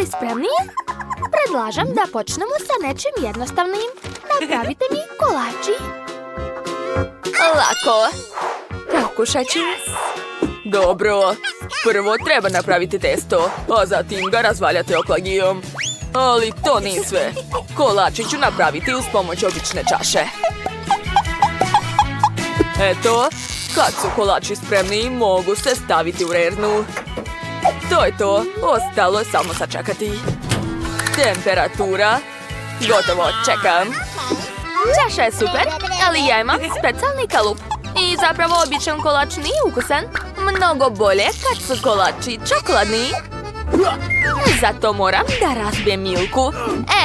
li spremni? Predlažem da počnemo sa nečim jednostavnim. Napravite mi kolači. Lako. Pokušat ću. Dobro. Prvo treba napraviti testo, a zatim ga razvaljate oklagijom. Ali to nije sve. Kolači ću napraviti uz pomoć obične čaše. Eto, kad su kolači spremni, mogu se staviti u rernu. To je to. Ostalo je samo sačekati. Temperatura. Gotovo, čekam. Čaša je super, ali ja imam specijalni kalup. I zapravo običan kolač nije ukusan. Mnogo bolje kad su kolači čokoladni. Zato moram da razbijem Milku.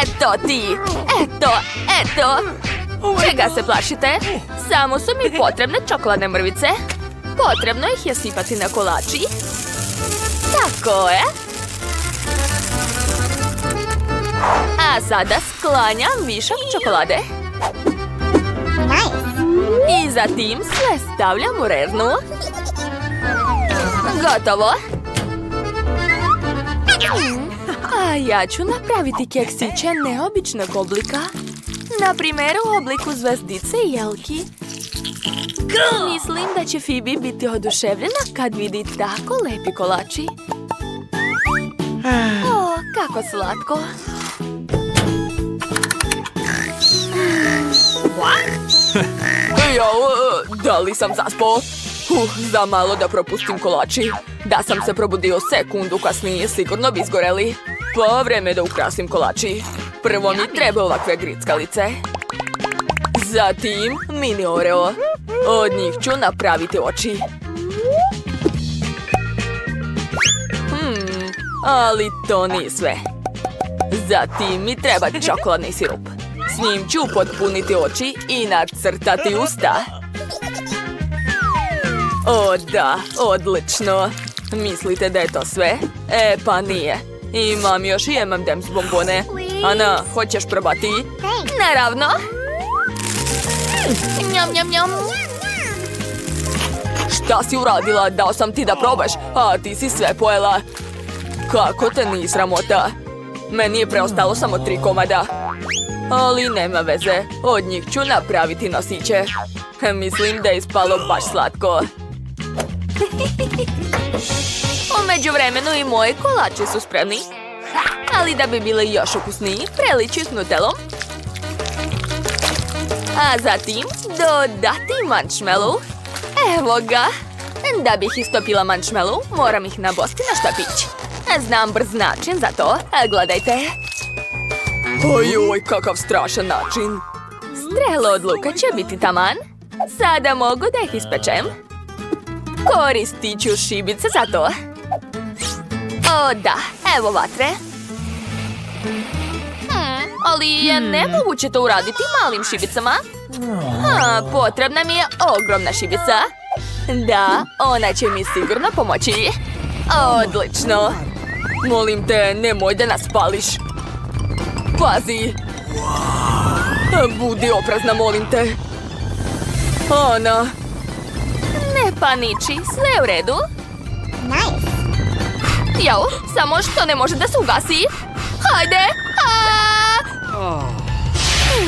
Eto ti! Eto! Čega se plašite? Samo su mi potrebne čokoladne mrvice. Potrebno ih je sipati na kolači. Tako je. A sada sklanjam višak čokolade. I zatim sve stavljam u rernu. Gotovo. A ja ću napraviti keksiće neobičnog oblika. Na primjer u obliku zvezdice i jelki. Mislim da će Phoebe biti oduševljena kad vidi tako lepi kolači. O, kako slatko. Da li sam zaspao? Za malo da propustim kolači. Da sam se probudio sekundu kasnije, sigurno bi izgoreli. Pa vreme da ukrasim kolači. Prvo mi treba ovakve grickalice. Zatim mini Oreo. Od njih ću napraviti oči. Ali to nije sve. Zatim mi treba čokoladni sirup. S njim ću potpuniti oči i nacrtati usta. O da, odlično. Mislite da je to sve? Pa nije. Imam još i M&M's bombone. Ana, hoćeš probati? Naravno. Njam, njam, njam. Šta si uradila? Dao sam ti da probaš, a ti si sve pojela. Kako te nije sramota? Meni je preostalo samo 3 komada. Ali nema veze, od njih ću napraviti nosiće. Mislim da je ispalo baš slatko. U međuvremenu i moji kolači su spremni. Ali da bi bili još ukusniji, preliću ih nutelom. A zatim dodati marshmallow. Evo ga. Da bih istopila marshmallow, moram ih nabosti na štapić. Znam brz način za to. Gledajte. Ojoj, kakav strašan način. Strelo od luka će biti taman. Sada mogu da ih ispečem. Koristit ću šibice za to. O da, evo vatre. Ali je nemoguće to uraditi malim šibicama. Potrebna mi je ogromna šibica. Da, ona će mi sigurno pomoći. Odlično. Molim te, nemoj da nas pališ. Pazi. Budi oprezna, molim te. Ana. Ne paniči, sve je u redu. Jao, samo što ne može da se ugasi. Hajde!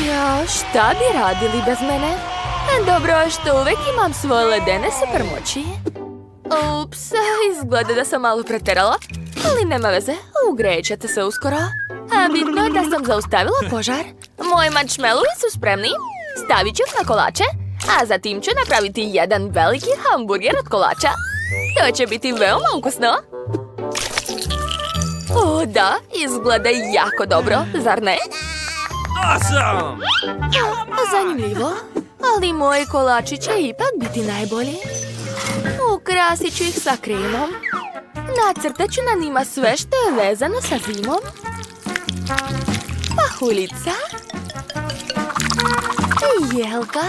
Jao, šta bi radili bez mene? Dobro što uvek imam svoje ledene supermoći. Ups, izgleda da sam malo preterala. Ali nema veze, ugrejit ćete se uskoro. A bitno je da sam zaustavila požar. Moji marshmallowi su spremni. Stavit ću ih na kolače. A zatim ću napraviti jedan veliki hamburger od kolača. To će biti veoma ukusno. O da, izgleda jako dobro, zar ne? Awesome! Zanimljivo, ali moji kolači će ipak biti najbolji. Ukrasit ću ih sa kremom. Nacrtat ću na njima sve što je vezano sa zimom. Pahuljica. Jelka.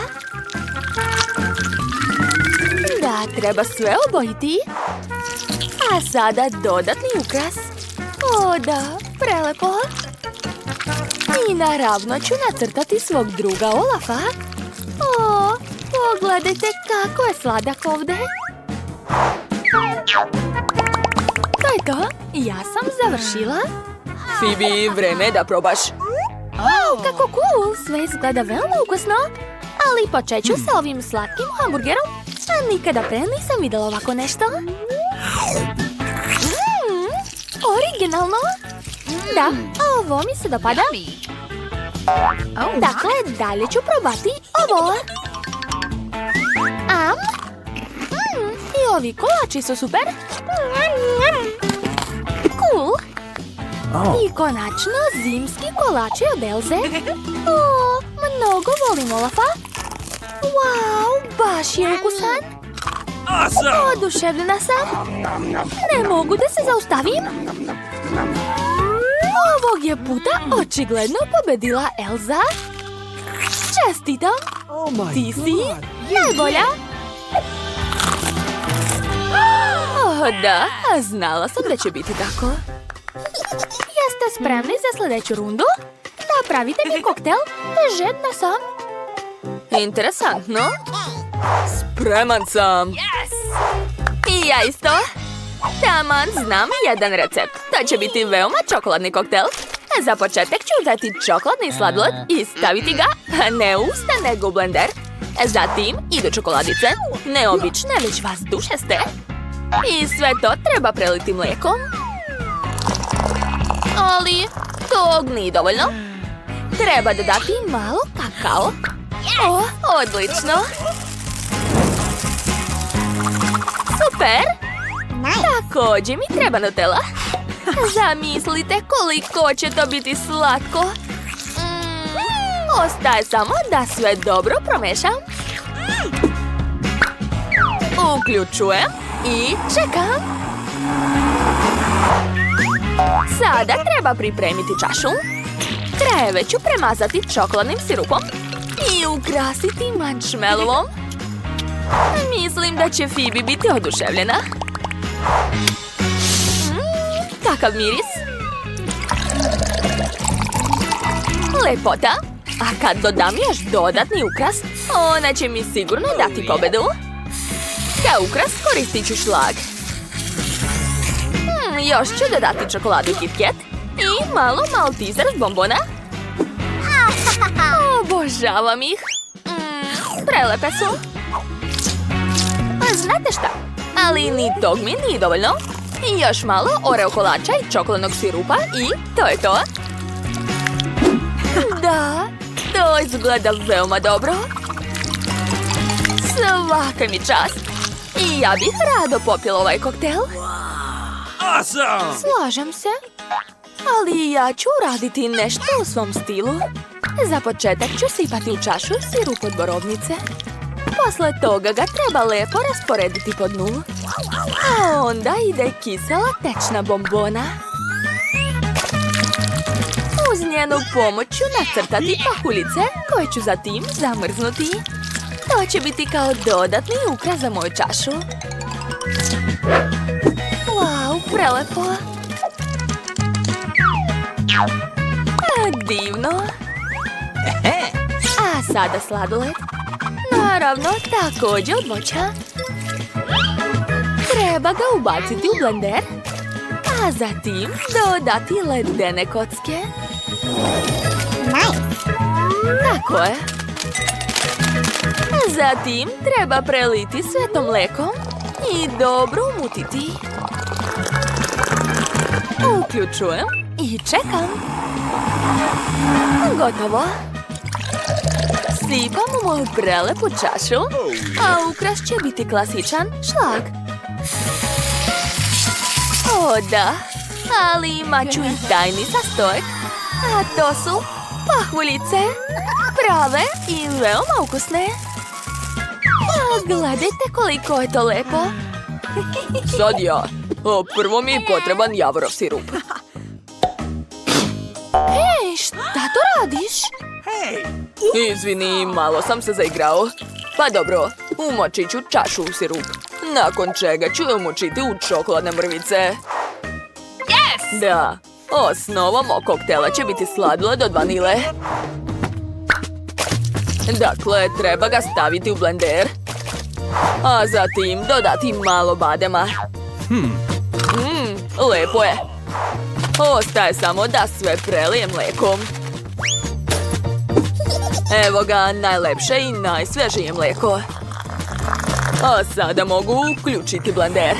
Da, treba sve obojiti. A sada dodatni ukras. O da, prelepo. I naravno ću nacrtati svog druga Olafa. O, pogledajte kako je sladak ovde. To je to, ja sam završila. Phoebe, vreme je da probaš. Wow, kako cool! Sve izgleda veoma ukusno. Ali počet ću sa ovim slatkim hamburgerom. A nikada pre nisam vidjela ovako nešto. Originalno. Da, ovo mi se dopada. Dakle, dalje ću probati ovo. I ovi kolači su super. Cool. I konačno zimski kolači od Elze. O, mnogo volim Olafa. Wow, baš je ukusan. Awesome! Oduševljena sam. Ne mogu da se zaustavim. Ovog je puta očigledno pobedila Elza. Čestitam. Ti si najbolja. Da, znala sam da će biti tako. Jeste spremni za sljedeću rundu? Napravite mi koktel. Žedna sam. Interesantno. Spreman sam. I ja isto. Taman znam jedan recept. To će biti veoma čokoladni koktel. Za početak ću uzeti čokoladni sladoled i staviti ga ne u usta nego u blender. Zatim idu čokoladice. Ne obične, već vazdušaste. I sve to treba preliti mlijekom. Ali tog nije dovoljno. Treba dodati malo kakao. O, odlično. Super. Također mi treba Nutella. Zamislite koliko će to biti slatko. Ostaje samo da sve dobro promešam. Uključujem i čekam. Sada treba pripremiti čašu. Krajeve ću premazati čokoladnim sirupom i ukrasiti marshmallowom. Mislim da će Phoebe biti oduševljena. Kakav miris. Lepota. A kad dodam još dodatni ukras, ona će mi sigurno dati pobedu. Kao ukras koristit ću šlag. Još ću dodati čokoladu Kit Kat i malo Malteser od bombona. Obožavam ih. Prelepe su. Znate šta? Ali ni tog mi nije dovoljno. I još malo oreo kolača i čokoladnog sirupa i to je to. Da, to izgleda veoma dobro. Svaka mi čast. I ja bih rado popila ovaj koktel. Awesome! Slažem se. Ali ja ću uraditi nešto u svom stilu. Za početak ću sipati u čašu sirup od borovnice. Posle toga ga treba lepo rasporediti po dnu. A onda ide kisela tečna bombona. Uz njenu pomoć ću nacrtati pahuljice koje ću zatim zamrznuti. To će biti kao dodatni ukras za moju čašu. Wow, prelepo. Divno. A sada sladoled. Naravno, također od voća. Treba ga ubaciti u blender, a zatim dodati ledene kocke. Tako je. Zatim treba preliti sve to mlekom i dobro umutiti. Uključujem i čekam. Gotovo. Sipam u moju prelepu čašu, a ukras će biti klasičan šlag. O da, ali imat ću i tajni sastojak, a to su pahuljice, prave i veoma ukusne. A gledajte koliko je to lepo. Sad ja. Prvo mi je potreban javorov sirup. Hej, šta to radiš? Izvini, malo sam se zaigrao. Pa dobro, umočit ću čašu u sirup. Nakon čega ću je umočiti u čokoladne mrvice. Da, osnova mog koktela će biti sladoled od vanile. Dakle, treba ga staviti u blender. A zatim dodati malo badema. Lepo je. Ostaje samo da sve prelijem mlijekom. Evo ga, najlepše i najsvježije mlijeko. A sada mogu uključiti blender.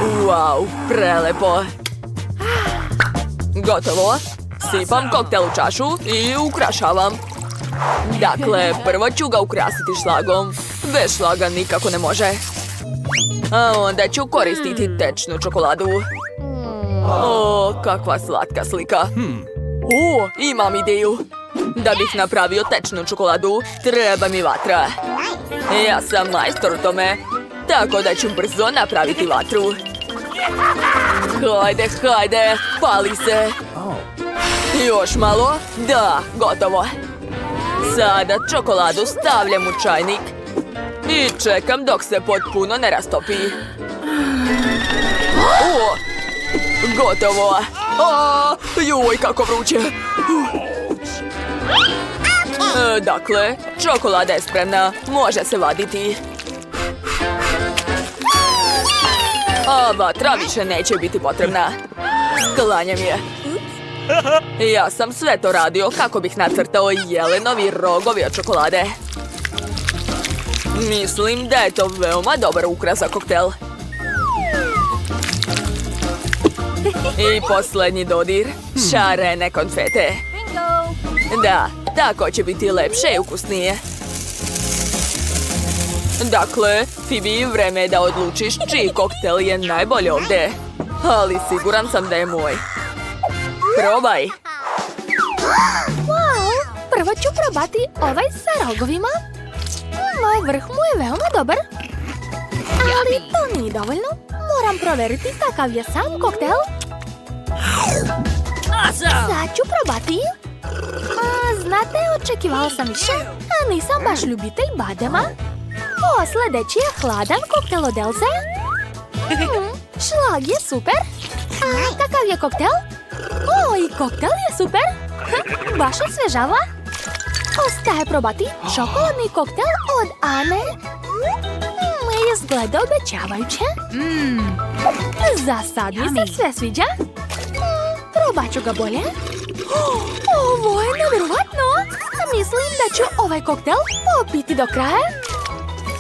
Wow, prelepo. Gotovo. Sipam koktel u čašu i ukrašavam. Dakle, prvo ću ga ukrasiti šlagom. Bez šlaga nikako ne može. A onda ću koristiti tečnu čokoladu. O, kakva slatka slika. O, imam ideju. Da bih napravio tečnu čokoladu, treba mi vatra. Ja sam majstor u tome, tako da ću brzo napraviti vatru. Hajde, hajde, pali se. Još malo, da, gotovo. Sada čokoladu stavljam u čajnik i čekam dok se potpuno ne rastopi. O, gotovo. A, joj, kako vruće. Dakle, čokolada je spremna, može se vaditi. A vatra više neće biti potrebna. Sklanjam je. Ja sam sve to radio kako bih nacrtao jelenovi rogovi od čokolade. Mislim da je to veoma dobar ukras za koktel. I posljednji dodir, šarene konfete. Da, tako će biti lepše i ukusnije. Dakle, Phoebe, vreme je da odlučiš čiji koktel je najbolji ovdje. Ali siguran sam da je moj. Probaj. Wow, prvo ću probati ovaj sa rogovima. Moj vrh mu je veoma dobar. Ali to nije dovoljno. Moram provjeriti kakav je sam koktel. Sad ću probati. Znate, očekivala sam više, a nisam baš ljubitelj badema. O, sljedeći je hladan koktel od Elze. Šlag je super. A kakav je koktel? O, i koktel je super. Baš osvježava. Ostaje probati čokoladni koktel od Ane. Izgleda obećavajuće. Za sad mi se sve sviđa. Probat ću ga bolje. Ovo je nevjerovatno. Mislim da ću ovaj koktel popiti do kraja.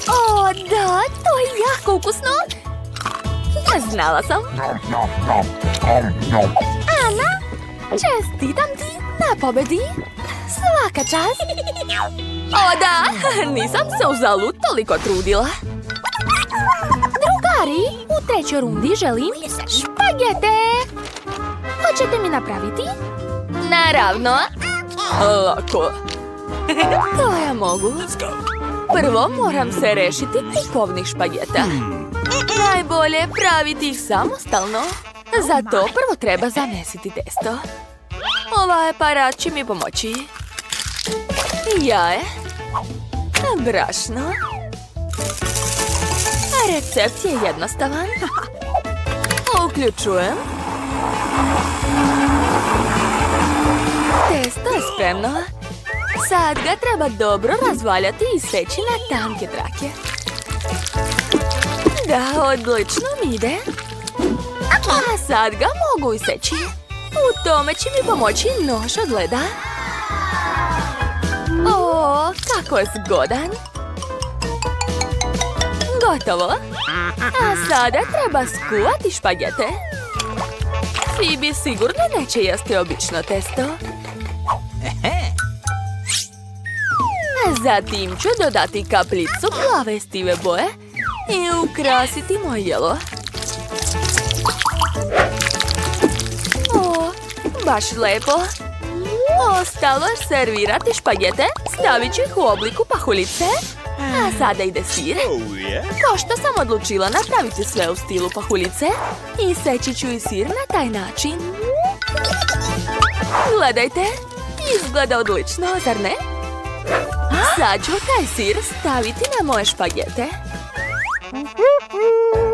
O, da, to je jako ukusno. Znala sam. Ana, čestitam ti na pobedi. Svaka čast. O, da, nisam se uzalud toliko trudila. Drugari, u trećoj rundi želim špagete. Hoćete mi napraviti? Naravno. Lako. To ja mogu. Prvo moram se rešiti kupovnih špageta. Najbolje je praviti ih samostalno. Zato prvo treba zamesiti testo. Ovaj aparat će mi pomoći. Jaje. Brašno. Recept je jednostavan. Uključujem. Testo je spremno. Sad ga treba dobro razvaljati i seći na tanke trake. Da, odlično mi ide. A sad ga mogu iseći. U tome će mi pomoći nož od leda. O, kako je zgodan. Gotovo. A sada treba skuvati špagete. Phoebe sigurno neće jesti obično testo. Zatim ću dodati kapljicu plave stive boje i ukrasiti moje jelo. O, baš lepo. Ostalo je servirati špagete, stavit ću ih u obliku pahuljice. A sada ide sir. Pošto sam odlučila napraviti sve u stilu pahuljice, iseći ću i sir na taj način. Gledajte, izgleda odlično, zar ne? Sad ću taj sir staviti na moje špagete.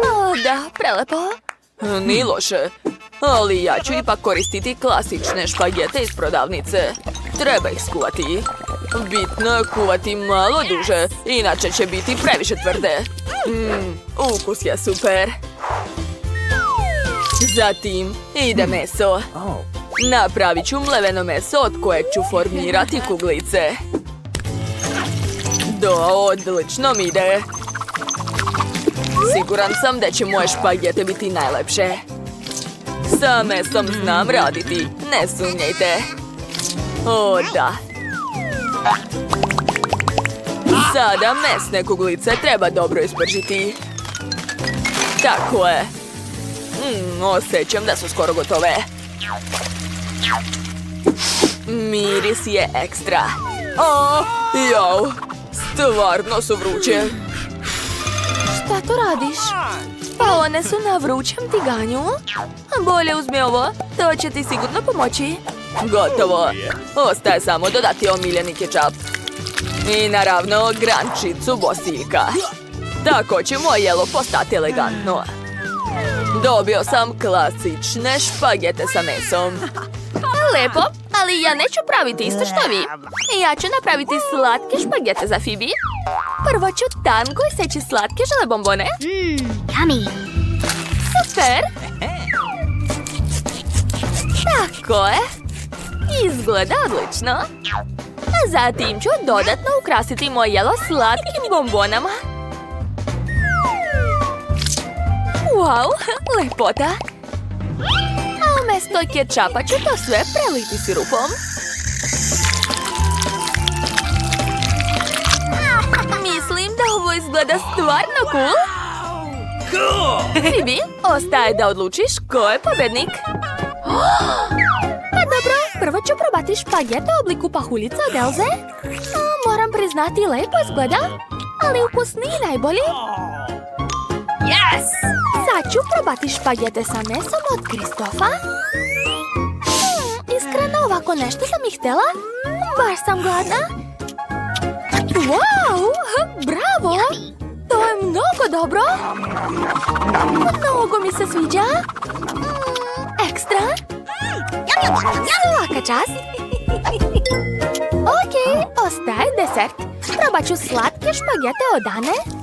O, da, prelepo. Nije loše, ali ja ću ipak koristiti klasične špagete iz prodavnice. Treba ih skuvati. Bitno je kuvati malo duže, inače će biti previše tvrde. Ukus je super. Zatim ide meso. Napravit ću mleveno meso od kojeg ću formirati kuglice. Odlično mi ide. Siguran sam da će moje špagete biti najlepše. Sa mesom znam raditi, ne sumnjajte. O, da. Sada mesne kuglice treba dobro ispržiti. Tako je. Osjećam da su skoro gotove. Miris je ekstra. Jau, stvarno su vruće. Šta to radiš? Pa one su na vrućem tiganju. Bolje uzmi ovo, to će ti sigurno pomoći. Gotovo. Ostaje samo dodati omiljeni kečap. I naravno grančicu bosiljka. Tako će moje jelo postati elegantno. Dobio sam klasične špagete sa mesom. Lepo, ali ja neću praviti isto što vi. Ja ću napraviti slatke špagete za Phoebe. Prvo ću tanko iseći slatke žele bombone. Yummy. Super! Tako je. Izgleda odlično. A zatim ću dodatno ukrasiti moje jelo slatkim bombonama. Wow, lepota! A umjesto kečapa ću to sve preliti sirupom. Mislim da ovo izgleda stvarno cool. Phoebe, ostaje da odlučiš ko je pobednik. Pa dobro, prvo ću probati špagete u obliku pahuljica od Elze. Moram priznati, lepo izgleda, ali ukus nije najbolji. Yes! Sad ću probati špagete sa mesom od Kristofa. Iskreno, ovako nešto sam ih htjela. Baš sam gladna. Wow, bravo! To je mnogo dobro. Mnogo mi se sviđa. Ekstra. Svaka čast. Ok, ostaje desert. Probat ću slatke špagete od Ane.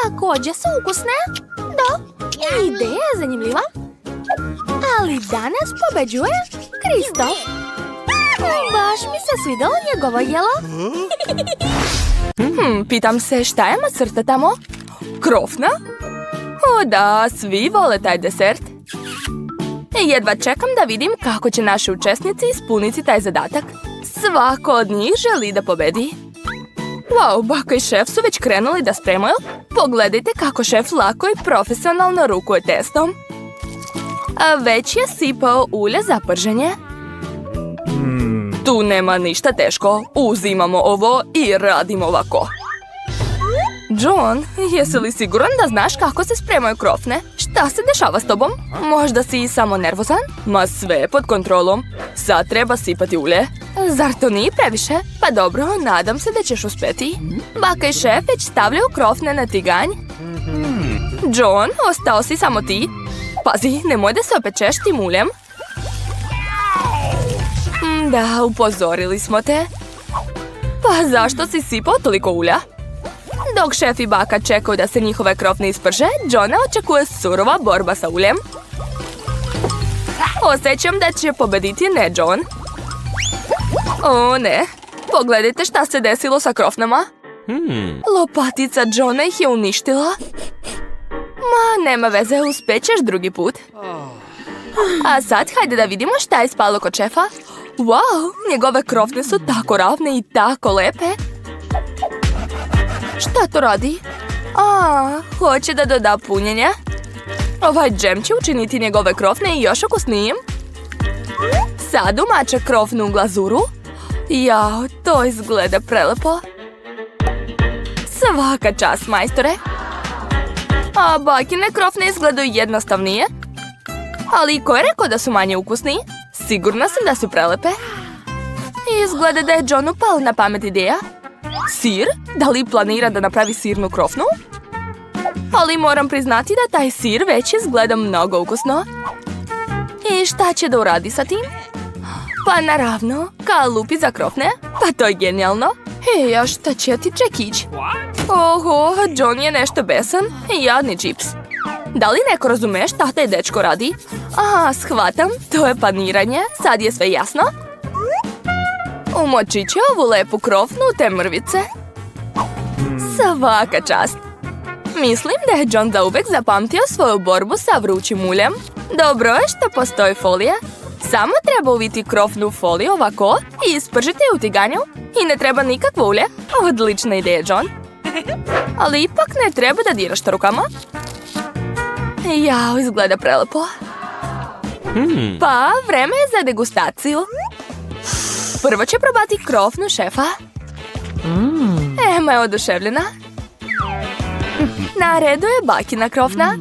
Također su ukusne. Da, ideja je zanimljiva. Ali danas pobeđuje Kristof. Baš mi se svidjelo njegovo jelo. Pitam se šta je macrta tamo? Krofna? O da, svi vole taj desert. Jedva čekam da vidim kako će naši učesnici ispuniti taj zadatak. Svako od njih želi da pobedi. Wow, baka i šef su već krenuli da spremaju. Pogledajte kako šef lako i profesionalno rukuje testom. A već je sipao ulje za prženje. Tu nema ništa teško. Uzimamo ovo i radimo ovako. John, jesi li siguran da znaš kako se spremaju krofne? Šta se dešava s tobom? Možda si samo nervozan? Ma sve je pod kontrolom. Sad treba sipati ulje. Zar to nije previše? Pa dobro, nadam se da ćeš uspjeti. Baka i šef već stavljaju krofne na tiganj. John, ostao si samo ti. Pazi, nemoj da se opečeš tim uljem. Da, upozorili smo te. Pa zašto si sipao toliko ulja? Dok šef i baka čekaju da se njihove krofne isprže, Johna očekuje surova borba sa uljem. Osjećam da će pobediti ne John. O ne, pogledajte šta se desilo sa krofnama. Lopatica Johna ih je uništila. Ma, nema veze, uspjećeš drugi put. A sad hajde da vidimo šta je ispalo kod šefa. Wow, njegove krofne su tako ravne i tako lepe. Šta to radi? Hoće da doda punjenje. Ovaj džem će učiniti njegove krofne i još ukusnijim. Sad umače krofnu u glazuru. Jao, to izgleda prelepo. Svaka čast, majstore. A bakine krofne izgledaju jednostavnije. Ali ko je rekao da su manje ukusni? Sigurna sam da su prelepe. Izgleda da je Johnu pala na pamet ideja. Sir? Da li planira da napravi sirnu krofnu? Ali moram priznati da taj sir već izgleda mnogo ukusno. I šta će da uradi sa tim? Pa naravno, kalupi za krofne. Pa to je genijalno. Hej, a šta će ti čekić? Oho, John je nešto besan. Jadni čips. Da li neko razume šta taj dečko radi? Aha, shvatam, to je paniranje. Sad je sve jasno. Umočit će ovu lepu krofnu u te mrvice. Svaka čast. Mislim da je John zauvek zapamtio svoju borbu sa vrućim uljem. Dobro je što postoji folija. Samo treba uviti krofnu foliju ovako i ispržiti u tiganju. I ne treba nikakvo ulje. Odlična ideja, John. Ali ipak ne treba da diraš to rukama. Jao, izgleda prelepo. Pa, vreme je za degustaciju. Prvo će probati krofnu šefa. Ema je oduševljena. Na redu je bakina krofna.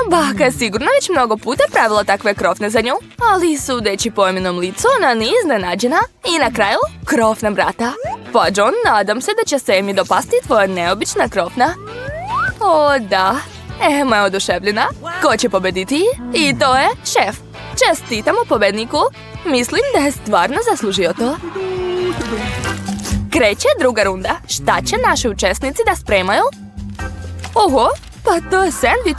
Baka je sigurno već mnogo puta pravila takve krofne za nju, ali sudeći po Eminom licu, ona nije iznenađena. I na kraju, krofna brata. Pa John, nadam se da će se Emi dopasti tvoja neobična krofna. O da, Ema je oduševljena. Ko će pobediti? I to je šef. Čestitamo pobedniku. Mislim da je stvarno zaslužio to. Kreće druga runda. Šta će naši učesnici da spremaju? Oho, pa to je sendvič.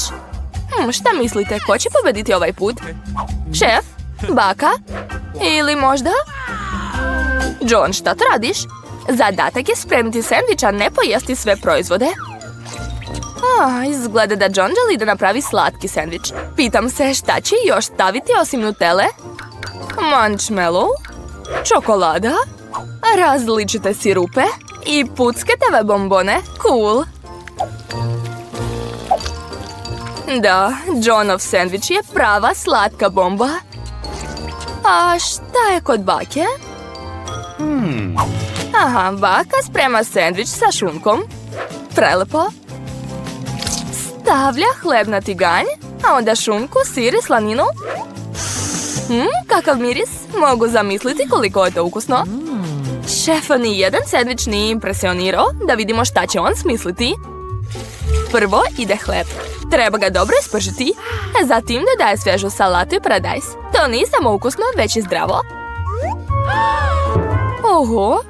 Šta mislite, ko će pobediti ovaj put? Šef? Baka? Ili možda? John, šta to radiš? Zadatak je spremiti sendvič, a ne pojesti sve proizvode. Izgleda da John želi da napravi slatki sendvič. Pitam se šta će još staviti osim Nutelle? Marshmallow? Čokolada? Različite sirupe? I pucketave bombone? Cool! Da, Johnov sendvič je prava slatka bomba. A šta je kod bake? Aha, baka sprema sendvič sa šunkom. Prelepo. Stavlja hleb na tiganj, a onda šunku, sir i slaninu. Kakav miris. Mogu zamisliti koliko je to ukusno. Šefa ni jedan sendvič nije impresionirao. Da vidimo šta će on smisliti. Prvo ide hleb. Treba ga dobro ispržiti. Zatim dodaje svježu salatu i paradajz. To nije samo ukusno, već i zdravo. Oho,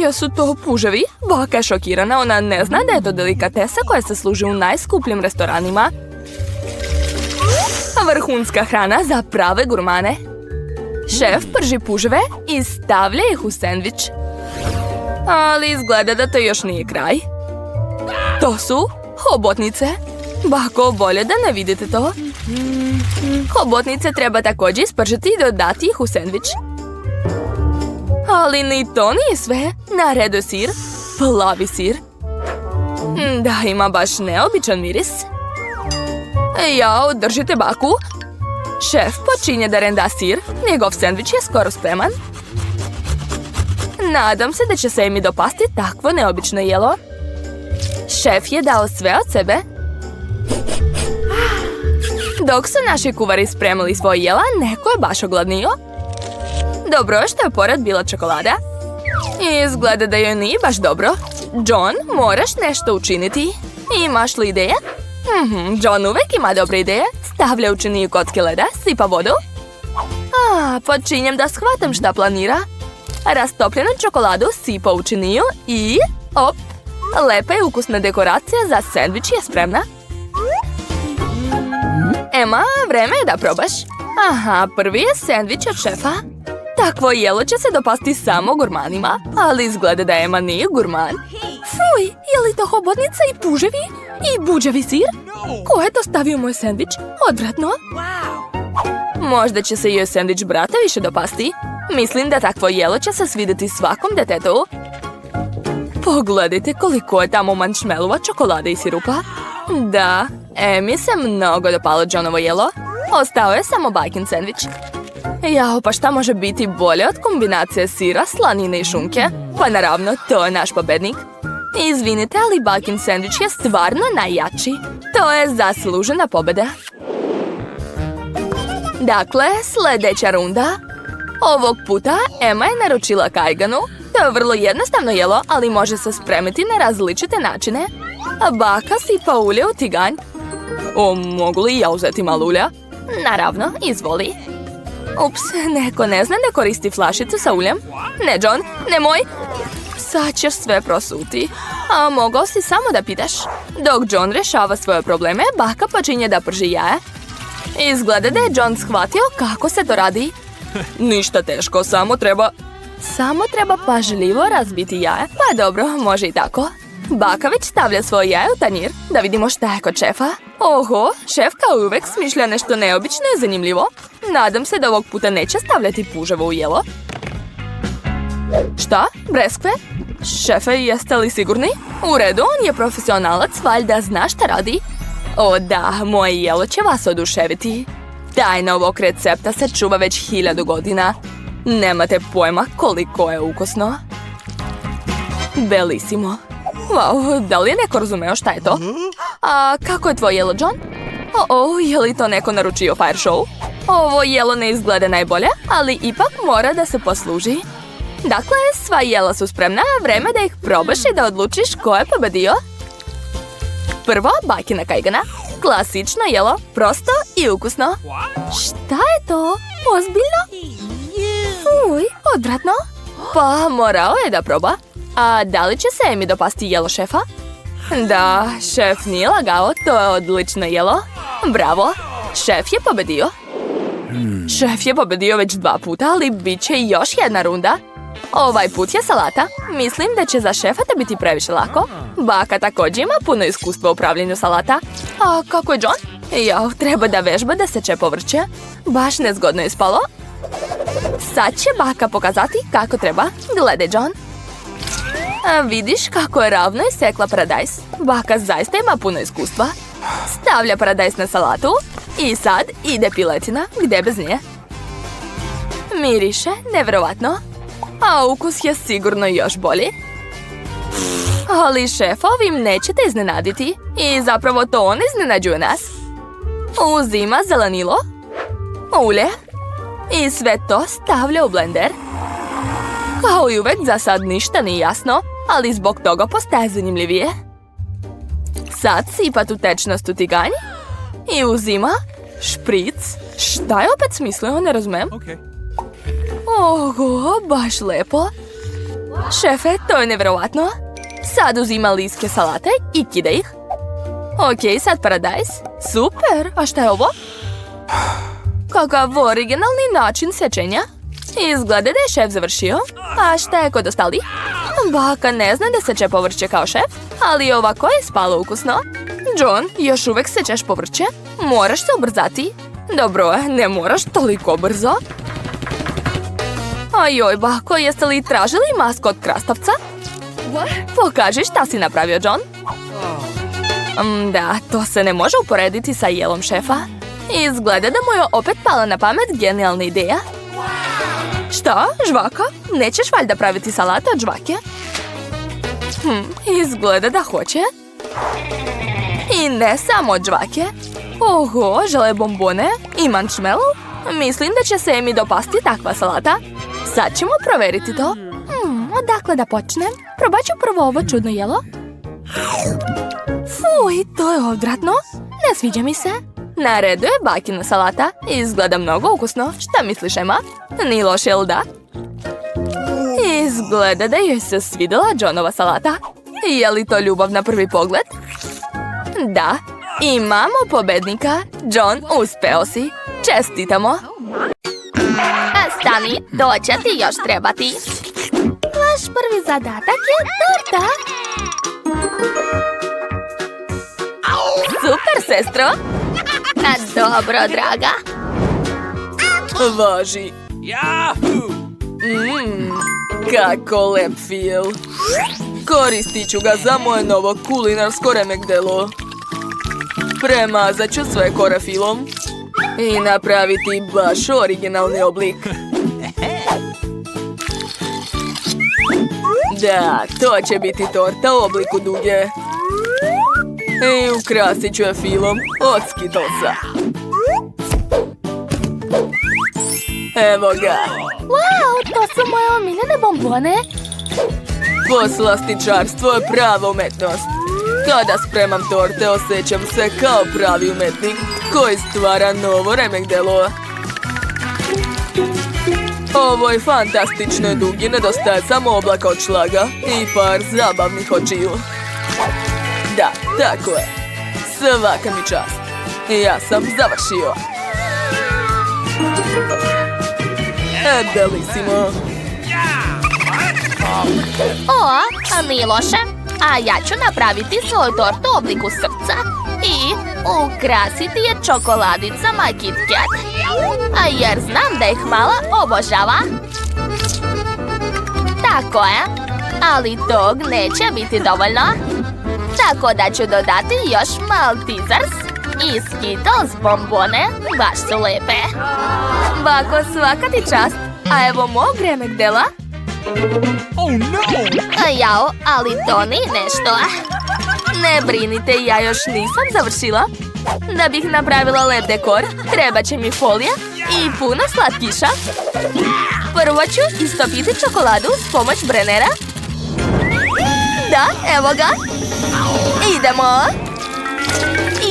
jesu to puževi? Baka je šokirana, ona ne zna da je to delikatesa koja se služi u najskupljim restoranima. Vrhunska hrana za prave gurmane. Šef prži puževe i stavlja ih u sendvič. Ali izgleda da to još nije kraj. To su hobotnice. Bako, bolje da ne vidite to. Hobotnice treba također ispržiti i dodati ih u sendvič. Ali ni to nije sve. Na redu je sir. Plavi sir. Da, ima baš neobičan miris. Jao, držite baku. Šef počinje da renda sir. Njegov sendvič je skoro spreman. Nadam se da će se Emi dopasti takvo neobično jelo. Šef je dao sve od sebe. Dok su naši kuvari spremili svoje jela, neko je baš ogladnio. Dobro je što je pored bila čokolada. Izgleda da joj nije baš dobro. John, moraš nešto učiniti. Imaš li ideje? John uvek ima dobre ideje. Stavlja u činiju kocke leda, sipa vodu. Počinjem da shvatam šta planira. Rastopljenu čokoladu sipa u činiju i... Op! Lepa i ukusna dekoracija za sendvič je spremna. Ema, vreme je da probaš. Aha, prvi je sendvič od šefa. Takvo jelo će se dopasti samo gurmanima, ali izgleda da Ema nije gurman. Fuj, je li to hobotnica i puževi? I buđevi sir? Ko je to stavio u moj sendvič? Odvratno. Možda će se joj sendvič brata više dopasti. Mislim da takvo jelo će se svidjeti svakom detetu. Pogledajte koliko je tamo marshmallova, čokolade i sirupa. Da, Emi se mnogo dopalo Johnovo jelo. Ostao je samo bajkin sendvič. Jao, pa šta može biti bolje od kombinacije sira, slanine i šunke? Pa naravno, to je naš pobednik. Izvinite, ali bajkin sendvič je stvarno najjači. To je zaslužena pobjeda. Dakle, sljedeća runda. Ovog puta Ema je naručila kajganu. To je vrlo jednostavno jelo, ali može se spremiti na različite načine. A baka sipa ulje u tiganj. Mogu li ja uzeti malo ulja? Naravno, izvoli. Ups, neko ne zna da koristi flašicu sa uljem. Ne, John, nemoj. Sad ćeš sve prosuti. A mogao si samo da pitaš. Dok John rješava svoje probleme, baka počinje da prži jaje. Izgleda da je John shvatio kako se to radi. Ništa teško, samo treba... Samo treba pažljivo razbiti jaje. Pa dobro, može i tako. Baka već stavlja svoje jaje u tanjir. Da vidimo šta je kod šefa. Oho, šef kao uvek smišlja nešto neobično i zanimljivo. Nadam se da ovog puta neće stavljati puževo u jelo. Šta? Breskve? Šefe, jeste li sigurni? U redu, on je profesionalac, valjda zna šta radi. O da, moje jelo će vas oduševiti. Tajna ovog recepta se čuva već 1000 godina. Nemate pojma koliko je ukusno. Belisimo. Wow, da li je neko razumeo šta je to? A kako je tvoje jelo, John? Je li to neko naručio fire show? Ovo jelo ne izgleda najbolje, ali ipak mora da se posluži. Dakle, sva jela su spremna, vreme da ih probaš i da odlučiš ko je pobedio. Prvo, bakina kajgana. Klasično jelo, prosto i ukusno. Šta je to? Ozbiljno? Uj, odvratno. Pa, morao je da proba. A da li će se mi dopasti jelo šefa? Da, šef nije lagao, to je odlično jelo. Bravo, šef je pobedio. Šef je pobedio već 2 puta, ali bit će još jedna runda. Ovaj put je salata. Mislim da će za šefa to biti previše lako. Baka također ima puno iskustva u pravljenju salata. A kako je John? Treba da vežba da seče povrće. Baš nezgodno je spalo. Sad će baka pokazati kako treba. Gledaj, John. A vidiš kako je ravno isekla paradajz. Baka zaista ima puno iskustva. Stavlja paradajz na salatu. I sad ide piletina, gde bez nje. Miriše, nevjerovatno. A ukus je sigurno još bolji. Ali šef, ovim nećete iznenaditi. I zapravo to on iznenađuje nas. Uzima zelenilo, ulje i sve to stavlja u blender. Kao i uvek, za sad ništa nije jasno, ali zbog toga postaje zanimljivije. Sad sipa tu tečnost u tiganj i uzima špric. Šta je opet smislio, ne razumijem. Oho, baš lepo. Šefe, to je nevjerovatno. Sad uzima liske salate i kida ih. Ok, sad paradajz. Super, a šta je ovo? Kakav originalni način sečenja. Izgleda da je šef završio. A šta je kod ostali? Baka ne zna da seče povrće kao šef, ali ovako je spalo ukusno. John, još uvek sečeš povrće? Moraš se ubrzati. Dobro, ne moraš toliko brzo. Ajoj, bako, jeste li tražili masku od krastavca? Pokaži šta si napravio, John. Da, to se ne može uporediti sa jelom šefa. Izgleda da mu je opet pala na pamet genijalna ideja. Šta? Žvaka? Nećeš valjda praviti salatu od žvake? Izgleda da hoće. I ne samo od žvake. Oho, žele bombone i mančmelu? Mislim da će se mi dopasti takva salata. Sad ćemo proveriti to. Odakle da počnem? Probat ću prvo ovo čudno jelo. Fuj, to je odvratno. Ne sviđa mi se. Na redu je bakina salata. Izgleda mnogo ukusno. Šta misliš, Emma? Nije loše, jel da? Izgleda da joj se svidjela Johnova salata. Je li to ljubav na prvi pogled? Da. Imamo pobednika. John, uspeo si. Čestitamo. Stani, to će ti još trebati. Vaš prvi zadatak je torta. Super, sestro. Dobro, draga. Važi. Yahoo! Kako lep fil. Koristit ću ga za moje novo kulinarsko remek delo. Premazat ću sve kore filom i napraviti baš originalni oblik. Da, to će biti torta u obliku duge. I ukrasit ću je filom od Skittlesa. Evo ga. Wow, to su moje omiljene bombone. Poslastičarstvo je prava umetnost. Kada spremam torte, osjećam se kao pravi umetnik koji stvara novo remek delo. Ovoj fantastičnoj dugi nedostaje samo oblaka od šlaga i par zabavnih očiju. Da, tako je. Svaka mi čast. Ja sam završio. Delissimo. O, nije loše. A ja ću napraviti svoju tortu u obliku srca i ukrasiti je čokoladicama Kit Kat. A jer znam da ih mala obožava. Tako je, ali tog neće biti dovoljno. Tako da ću dodati još Maltesers i Skittles bombone, baš su lepe. Bako, svaka ti čast. A evo mog remek dela. Jao, ali to nije nešto. Ne brinite, ja još nisam završila. Da bih napravila lep dekor, treba će mi folija i puno slatkiša. Prvo ću istopiti čokoladu s pomoć brenera. Da, evo ga. Idemo.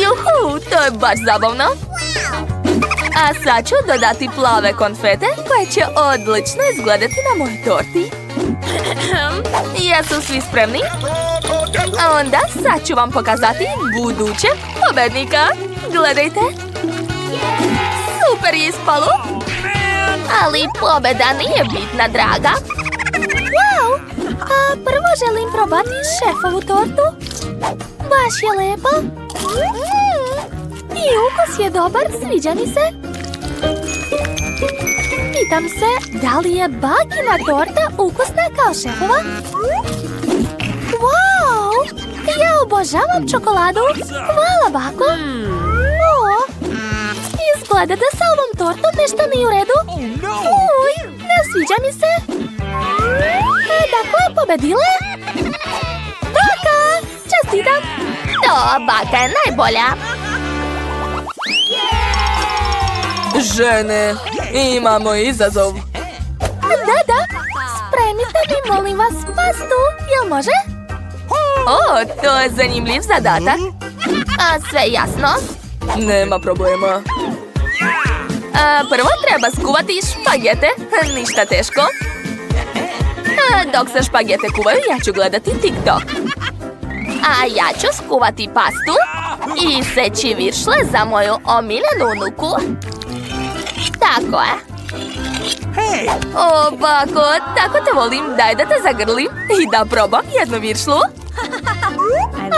Juhu, to je baš zabavno. A sad ću dodati plave konfete koje će odlično izgledati na mojoj torti. Jesu svi spremni? A onda sad ću vam pokazati budućeg pobednika. Gledajte. Super je ispalo. Ali pobeda nije bitna, draga. Wow! A prvo želim probati šefovu tortu. Baš je lepa. I ukus je dobar, sviđa mi se. Pitam se, da li je bakina torta ukusna kao šefova? Wow! Ja obožavam čokoladu. Hvala, bako. O, izgleda da sa ovom tortom nešto nije u redu. Uj, ne sviđa mi se. Dakle, pobedila? Baka! Čestitam! To, baka je najbolja. Žene, imamo izazov. Da, spremite mi, molim vas, pastu. Jel može? O, to je zanimljiv zadatak. A sve jasno? Nema problema. Prvo treba skuvati špagete, ništa teško. Dok se špagete kuvaju, ja ću gledati TikTok. A ja ću skuvati pastu i seći viršle za moju omiljenu unuku. Tako je. O, bako, tako te volim, daj da te zagrlim i da probam jednu viršlu.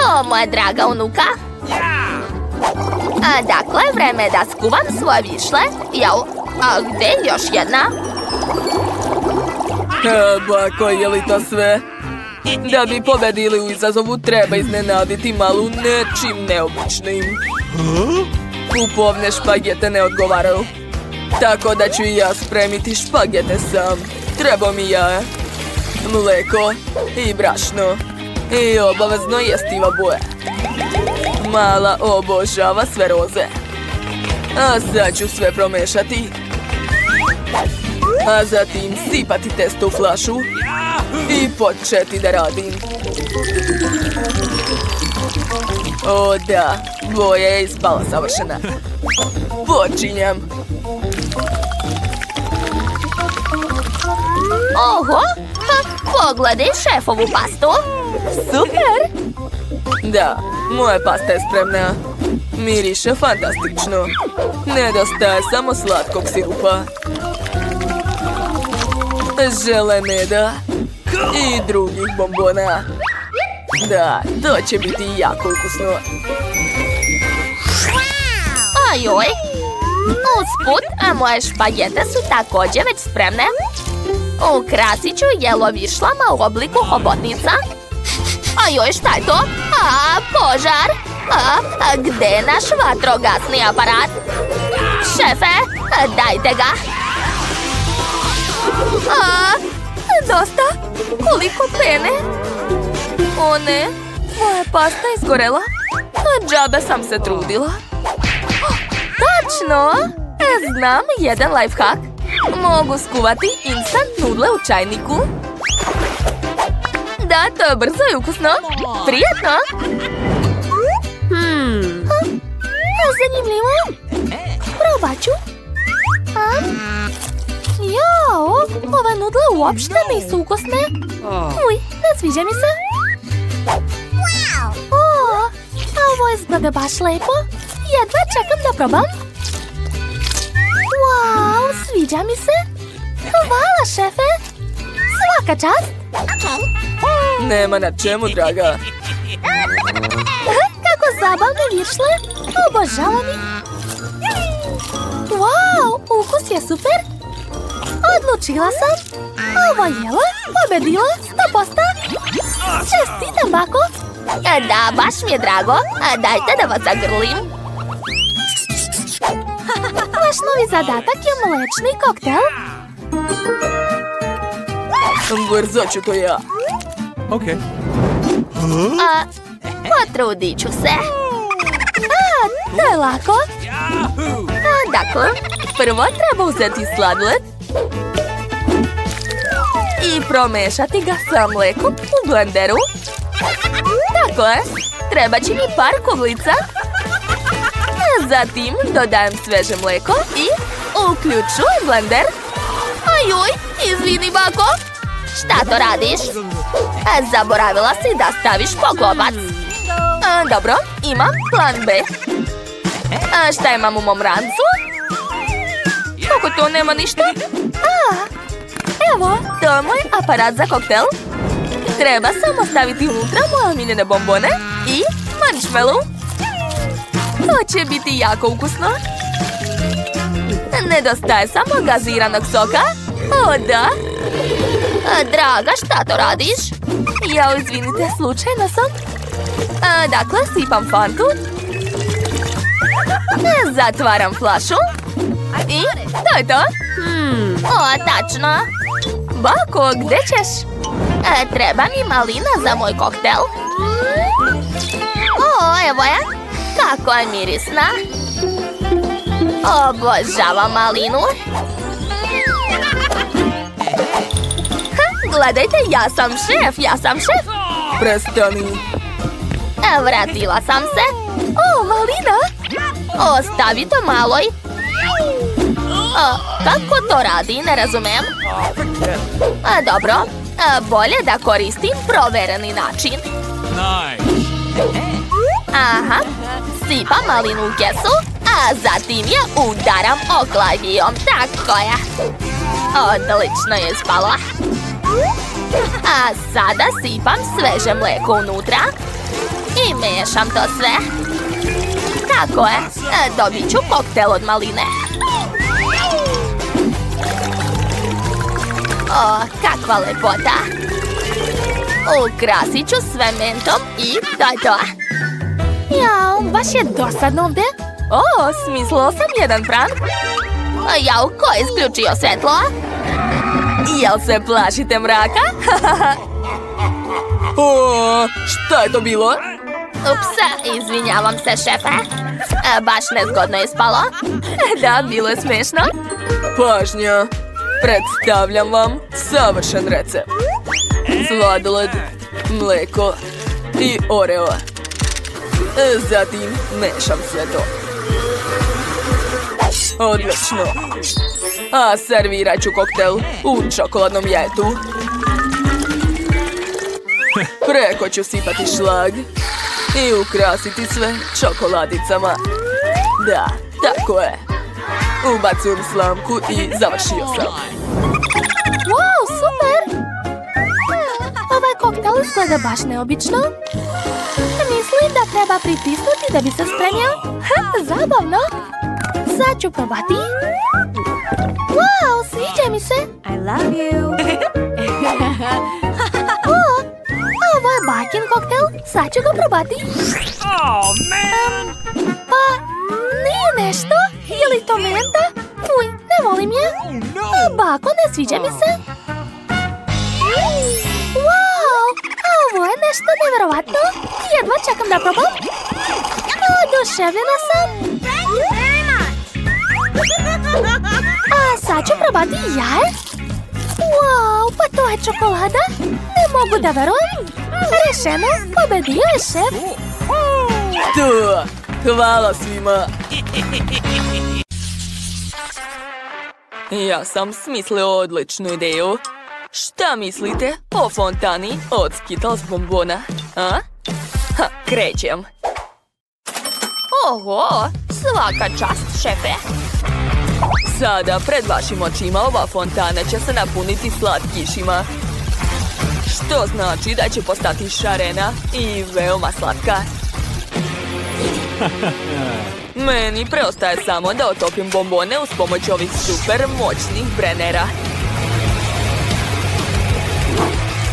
O, moja draga unuka. A dakle, vreme je da skuvam svoje viršle. Jao, a gde je još jedna? Bako, je li to sve? Da bi pobedili u izazovu, treba iznenaditi malu nečim neobičnim. Kupovne špagete ne odgovaraju. Tako da ću i ja spremiti špagete sam. Treba mi jaje, mleko i brašno. I obavezno jestiva boja. Mala obožava sve roze. A sad ću sve promešati. A zatim sipati testo u flašu i početi da radim. O da, boja je ispala savršena. Počinjem. Oho, pogledaj šefovu pastu. Super! Da, moja pasta je spremna. Miriše fantastično. Nedostaje samo slatkog sirupa. Žele meda i drugih bombona. Da, to će biti jako ukusno. Ajoj! Usput, a moje špagete su također već spremne. Ukrasit ću jelo viršlama u obliku hobotnica. Ajoj, šta je to? A, požar! A gde je naš vatrogasni aparat? Šefe, dajte ga! A, dosta? Koliko pene? O ne, moja pasta je izgorela. Džabe sam se trudila. Tačno! Znam jedan lifehack. Mogu skuvati instant nudle u čajniku. Da, to je brzo i ukusno. Prijetno! Zanimljivo. Probat ću. Jao, ove nudle uopšte nisu ukusne. Uj, ne sviđa mi se. Ovo izgleda baš lepo. Jedva čekam da probam. Wow, sviđa mi se. Hvala, šefe. Svaka čast. Nema na čemu, draga. Kako zabavno viršle. Obožavam ih. Wow, ukus je super. Odlučila sam. Ovo jelo pobedilo 100%. Čestitam, bako. Da, baš mi je drago. Dajte da vas zagrlim. Vaš novi zadatak je mlečni koktel. Brzo ću to ja. Okay. Potrudit ću se. To je lako. Dakle, prvo treba uzeti sladoled i promešati ga sa mlekom u blenderu. Dakle, treba će mi par kuglica. Zatim dodajem sveže mleko i uključujem blender. Ajuj, izvini, bako. Šta to radiš? Zaboravila si da staviš poklopac. Dobro, imam plan B. Šta imam u mom rancu? Kako to nema ništa? Evo, to je moj aparat za koktel. Treba samo staviti unutra moje omiljene bombone i marshmallow. To će biti jako ukusno. Nedostaje samo gaziranog soka. O, da. Draga, šta to radiš? Jao, izvinite, slučajno sam. Dakle, sipam fantu. Zatvaram flašu. I to je to. O, tačno. Bako, gde ćeš? Treba mi malina za moj koktel. O, evo je. Kako je mirisna. Obožavam malinu. Gledajte, ja sam šef. Prestani. Vratila sam se. O, malina. Ostavi to maloj. Kako to radi, ne razumem. Dobro, bolje da koristim provereni način. Nice. Aha, sipam malinu u kesu, a zatim je udaram oklavijom. Tako je. Odlično je ispalo. A sada sipam sveže mleko unutra i mešam to sve. Tako je, dobit ću koktel od maline. O, kakva lepota. Ukrasit ću sve mentom i to je to. Jao, baš je dosadno ovdje. O, smislila sam jedan prank. Jao, ko je isključio svetlo? Jel se plašite mraka? O, šta je to bilo? Ups, izvinjavam se, šefe. Baš nezgodno je ispalo. Da, bilo je smiješno. Pažnja. Predstavljam vam savršen recept. Sladoled, mleko i oreo. Zatim mešam sve to. Odlično. A servirat ću koktel u čokoladnom jajetu. Preko ću sipati šlag i ukrasiti sve čokoladicama. Da, tako je. Ubacujem slamku i završio sam. Wow, super! Ovaj koktel izgleda baš neobično. Mislim da treba pritisnuti da bi se spremio. Zabavno! Sad ću probati. Wow, sviđa mi se! I love you. Ovo je bajkin koktel. Sad ću ga probati. Oh, man! Pa, nije nešto? Je li to menta? Fuj, ne volim je. Bako, ne sviđa mi se. Wow, ovo je nešto nevjerovatno. Jedva čekam da probam. Oduševljena sam. A sad ću probati jaje. Wow, pa to je čokolada. Ne mogu da verujem. Rešeno, pobedio je šef. To, hvala svima. Ja sam smislio odličnu ideju. Šta mislite o fontani od Skittles bombona? A? Krećem. Oho, svaka čast, šefe. Sada, pred vašim očima, ova fontana će se napuniti slatkišima. Što znači da će postati šarena i veoma slatka. Meni preostaje samo da otopim bombone uz pomoć ovih super moćnih brenera.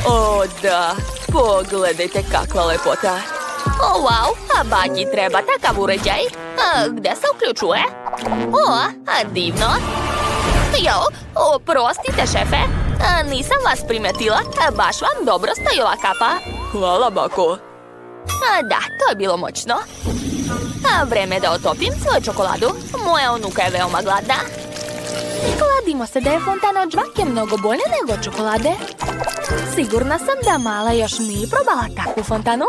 O da, pogledajte kakva lepota. O, wow, a baki treba takav uređaj. Gde se uključuje? O, divno. Jo, oprostite, šefe. Nisam vas primetila. Baš vam dobro stoji ova kapa. Hvala, bako. Da, to je bilo moćno. Vreme da otopim svoju čokoladu. Moja unuka je veoma gladna. Kladimo se da je fontana od žvake mnogo bolja nego od čokolade. Sigurna sam da mala još nije probala takvu fontanu.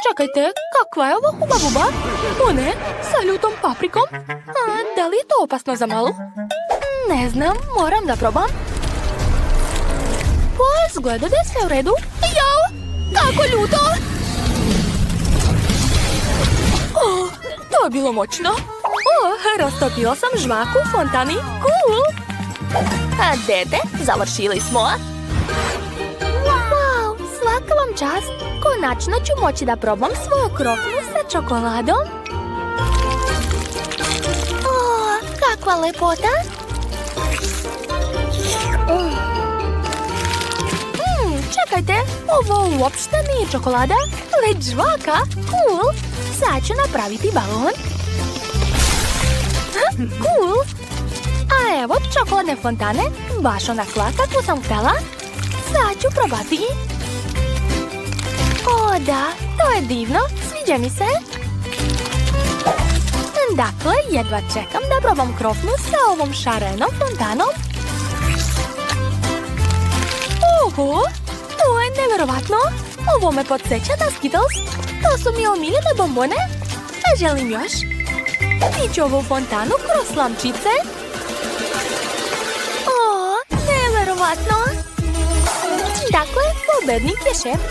Čekajte, kakva je ovo huba buba? O ne, sa ljutom paprikom? Da li je to opasno za malu? Ne znam, moram da probam. Izgleda da je sve u redu. Jao, kako ljuto! To je bilo moćno. Rastopila sam žvaku u fontani. Cool! Dede, završili smo. Wow, svaka vam čast. Konačno ću moći da probam svoju krofnu sa čokoladom. Kakva lepota! Čekajte, ovo uopšte nije čokolada, već žvaka. Cool! Sad ću napraviti balon. Cool! A evo čokoladne fontane, baš onakva kakvu sam htjela. Sad ću probati. O da, to je divno, sviđa mi se. Dakle, jedva čekam da probam krofnu sa ovom šarenom fontanom. Oho, to je neverovatno. Ovo me podsjeća na Skittles. To su mi omiljene bombone. A želim još. Piću ovu fontanu kroz slamčice. O, neverovatno. Dakle, pobednik je šef.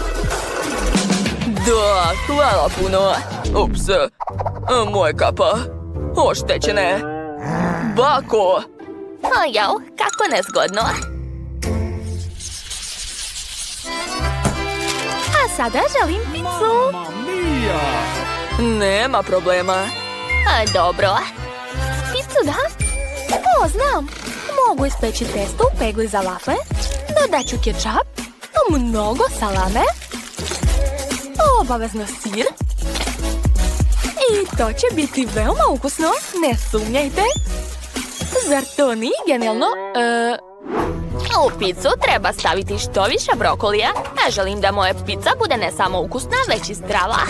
Da, hvala puno. Ups, moja kapa. Oštećene. Bako. Jao, kako nezgodno. A sada želim picu. Mamma mia! Nema problema. Dobro. Picu da? O, znam. Mogu ispeći testo u pegli za vafle. Dodat ću kečap, mnogo salame, obavezno sir. I to će biti veoma ukusno, ne sumnjajte. Zar to nije genijalno? U picu treba staviti što više brokolija, a želim da moja pizza bude ne samo ukusna, već i zdrava.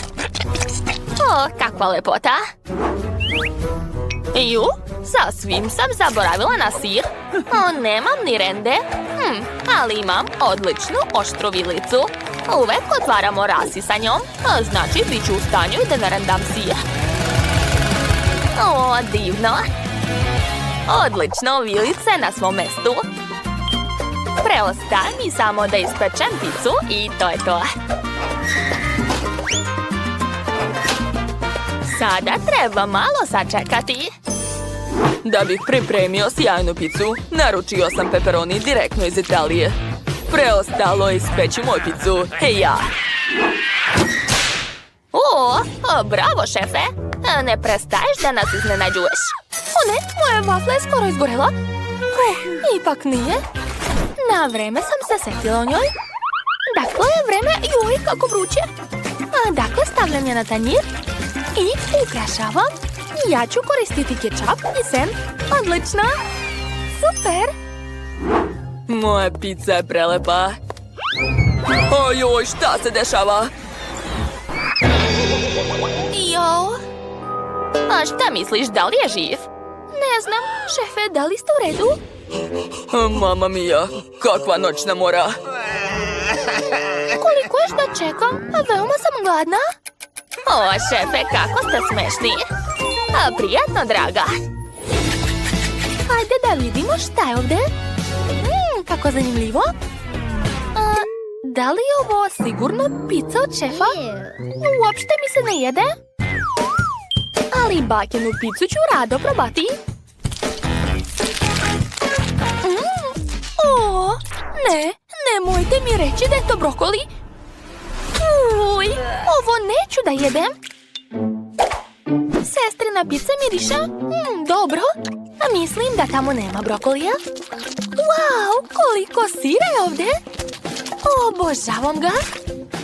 O, kakva lepota! Ju, sasvim sam zaboravila na sir. Nemam ni rende, ali imam odličnu oštru vilicu. Uvek otvaramo rasi sa njom, znači bit ću u stanju da narendam sir. O, divno! Odlično, vilice na svom mestu. Preostaje mi samo da ispečem picu i to je to. Sada treba malo sačekati. Da bih pripremio sjajnu picu, naručio sam pepperoni direktno iz Italije. Preostalo je ispeći moju picu. Hej ja! O, bravo, šefe! Ne prestaješ da nas iznenađuješ. O ne, moja vafla je skoro izgorela. Ipak nije. Na vreme sam se setila o njoj. Dakle, vreme, joj, kako vruće. Dakle, stavljam je na tanjir i ukrašavam. Ja ću koristiti kečap i sen. Odlično! Super! Moja pizza je prelepa. Ojoj, šta se dešava? Jo. A šta misliš, da li je živ? Ne znam, šefe, da li ste u redu? Mamma mia, kakva noćna mora. Koliko još da čekam? Veoma sam gladna. O, šefe, kako ste smešni. Prijatno, draga. Hajde da vidimo šta je ovde. Kako zanimljivo. Da li je ovo sigurno pizza od šefa? Uopšte mi se ne jede. Ali bakinu picu ću rado probati. O, ne, nemojte mi reći da je to brokoli. Uj, ovo neću da jedem. Sestrina pizza miriša? Dobro. A mislim da tamo nema brokolija. Wow, koliko sira je ovdje. Obožavam ga.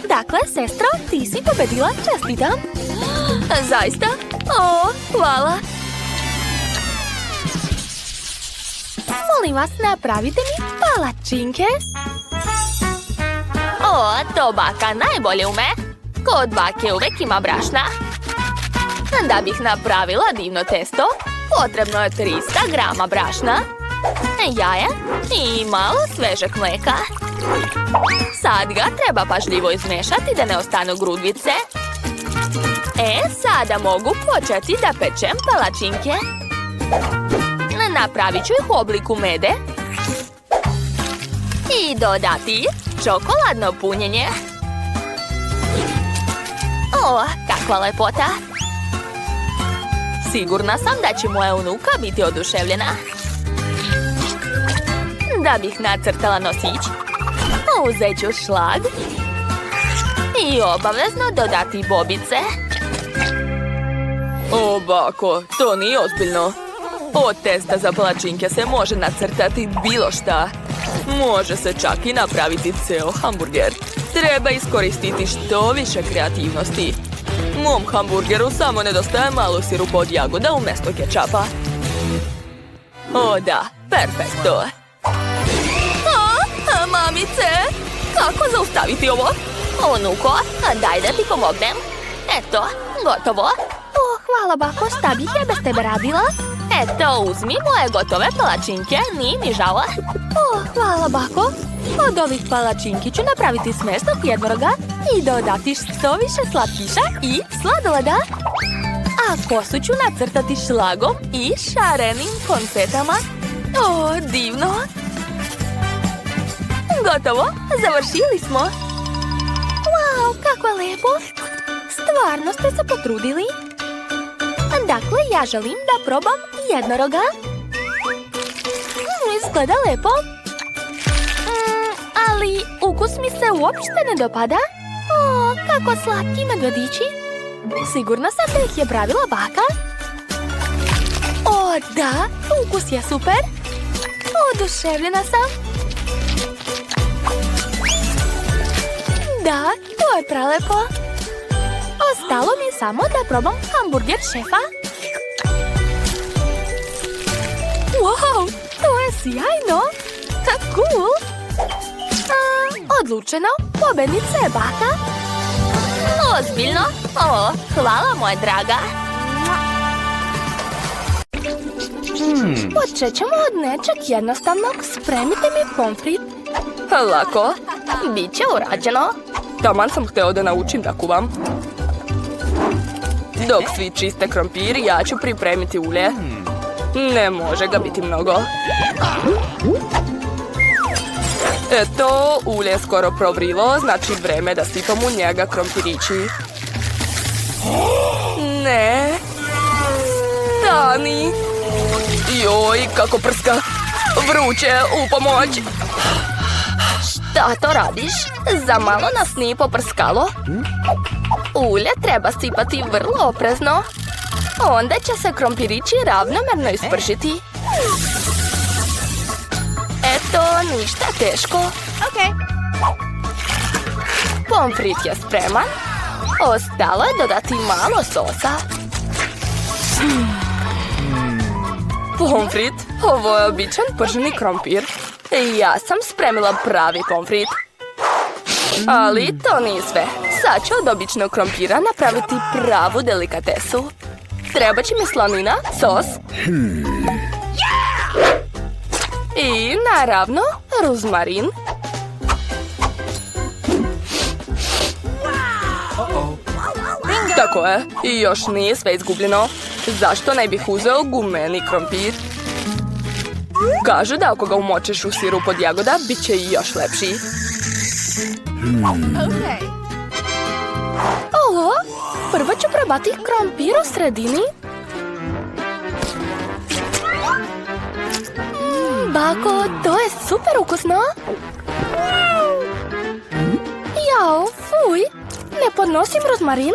Dakle, sestro, ti si pobedila, čestitam. Zaista? O, hvala. Molim vas, napravite mi palačinke. O, to baka najbolje ume. Kod bake uvek ima brašna. Da bih napravila divno testo, potrebno je 300 grama brašna, jaja i malo svežeg mlijeka. Sad ga treba pažljivo izmešati da ne ostanu grudvice. Sada mogu početi da pečem palačinke. Napravit ću ih u obliku mede i dodati čokoladno punjenje. O, kakva lepota! Sigurna sam da će moja unuka biti oduševljena. Da bih nacrtala nosić, uzet ću šlag i obavezno dodati bobice. O, bako, to nije ozbiljno. Od testa za palačinke se može nacrtati bilo šta. Može se čak i napraviti ceo hamburger. Treba iskoristiti što više kreativnosti. Mom hamburgeru samo nedostaje malo sirupa od jagoda umjesto kečapa. O da, perfekto. Mamice, kako zaustaviti ovo? Unuko, daj da ti pomognem. Eto, gotovo. O, hvala bako, šta bih ja bez tebe radila? Eto, uzmi moje gotove palačinke, nije mi žao. O, hvala bako. Od ovih palačinki ću napraviti smesnog jednoroga i dodati što više slatkiša i sladoleda. A kosu ću nacrtati šlagom i šarenim konfetama. O, divno! Gotovo, završili smo. Wow, kako je lepo. Stvarno ste se potrudili. Dakle, ja želim da probam jednoroga. Izgleda lepo. Ali ukus mi se uopšte ne dopada. O, kako slatki medvedići. Sigurna sam da ih je pravila baka. O, da, ukus je super. Oduševljena sam. Da, to je prelepo. Ostalo mi je samo da probam hamburger šefa. Wow, to je sjajno. Cool. Odlučeno, pobednica je baka. Ozbiljno? O, hvala moja draga. Počet ćemo od nečeg jednostavnog. Spremite mi pomfrit. Lako. Biće urađeno. Taman sam hteo da naučim da kuvam. Dok svi čiste krompir, ja ću pripremiti ulje. Ne može ga biti mnogo. Eto, ulje je skoro provrilo, znači vreme da sipam u njega krompirići. Ne. Stani. Joj, kako prska. Vruće, u pomoć. Šta to radiš? Za malo nas nije poprskalo. Ulje treba sipati vrlo oprezno. Onda će se krompirići ravnomerno ispržiti. Eto, ništa teško. Pomfrit je spreman. Ostalo je dodati malo sosa. Pomfrit? Ovo je običan prženi krompir. Ja sam spremila pravi pomfrit. Ali to nije sve. Sad ću od običnog krompira napraviti pravu delikatesu. Treba će mi slanina, sos. I naravno ruzmarin. Tako je. I još nije sve izgubljeno. Zašto ne bih uzeo gumeni krompir? Kažu da ako ga umočeš u sirup od jagoda, bit će i još lepši. Ovo, prvo ću probati krompir u sredini. Kako, to je super ukusno. Jao, fuj, ne podnosim rozmarin.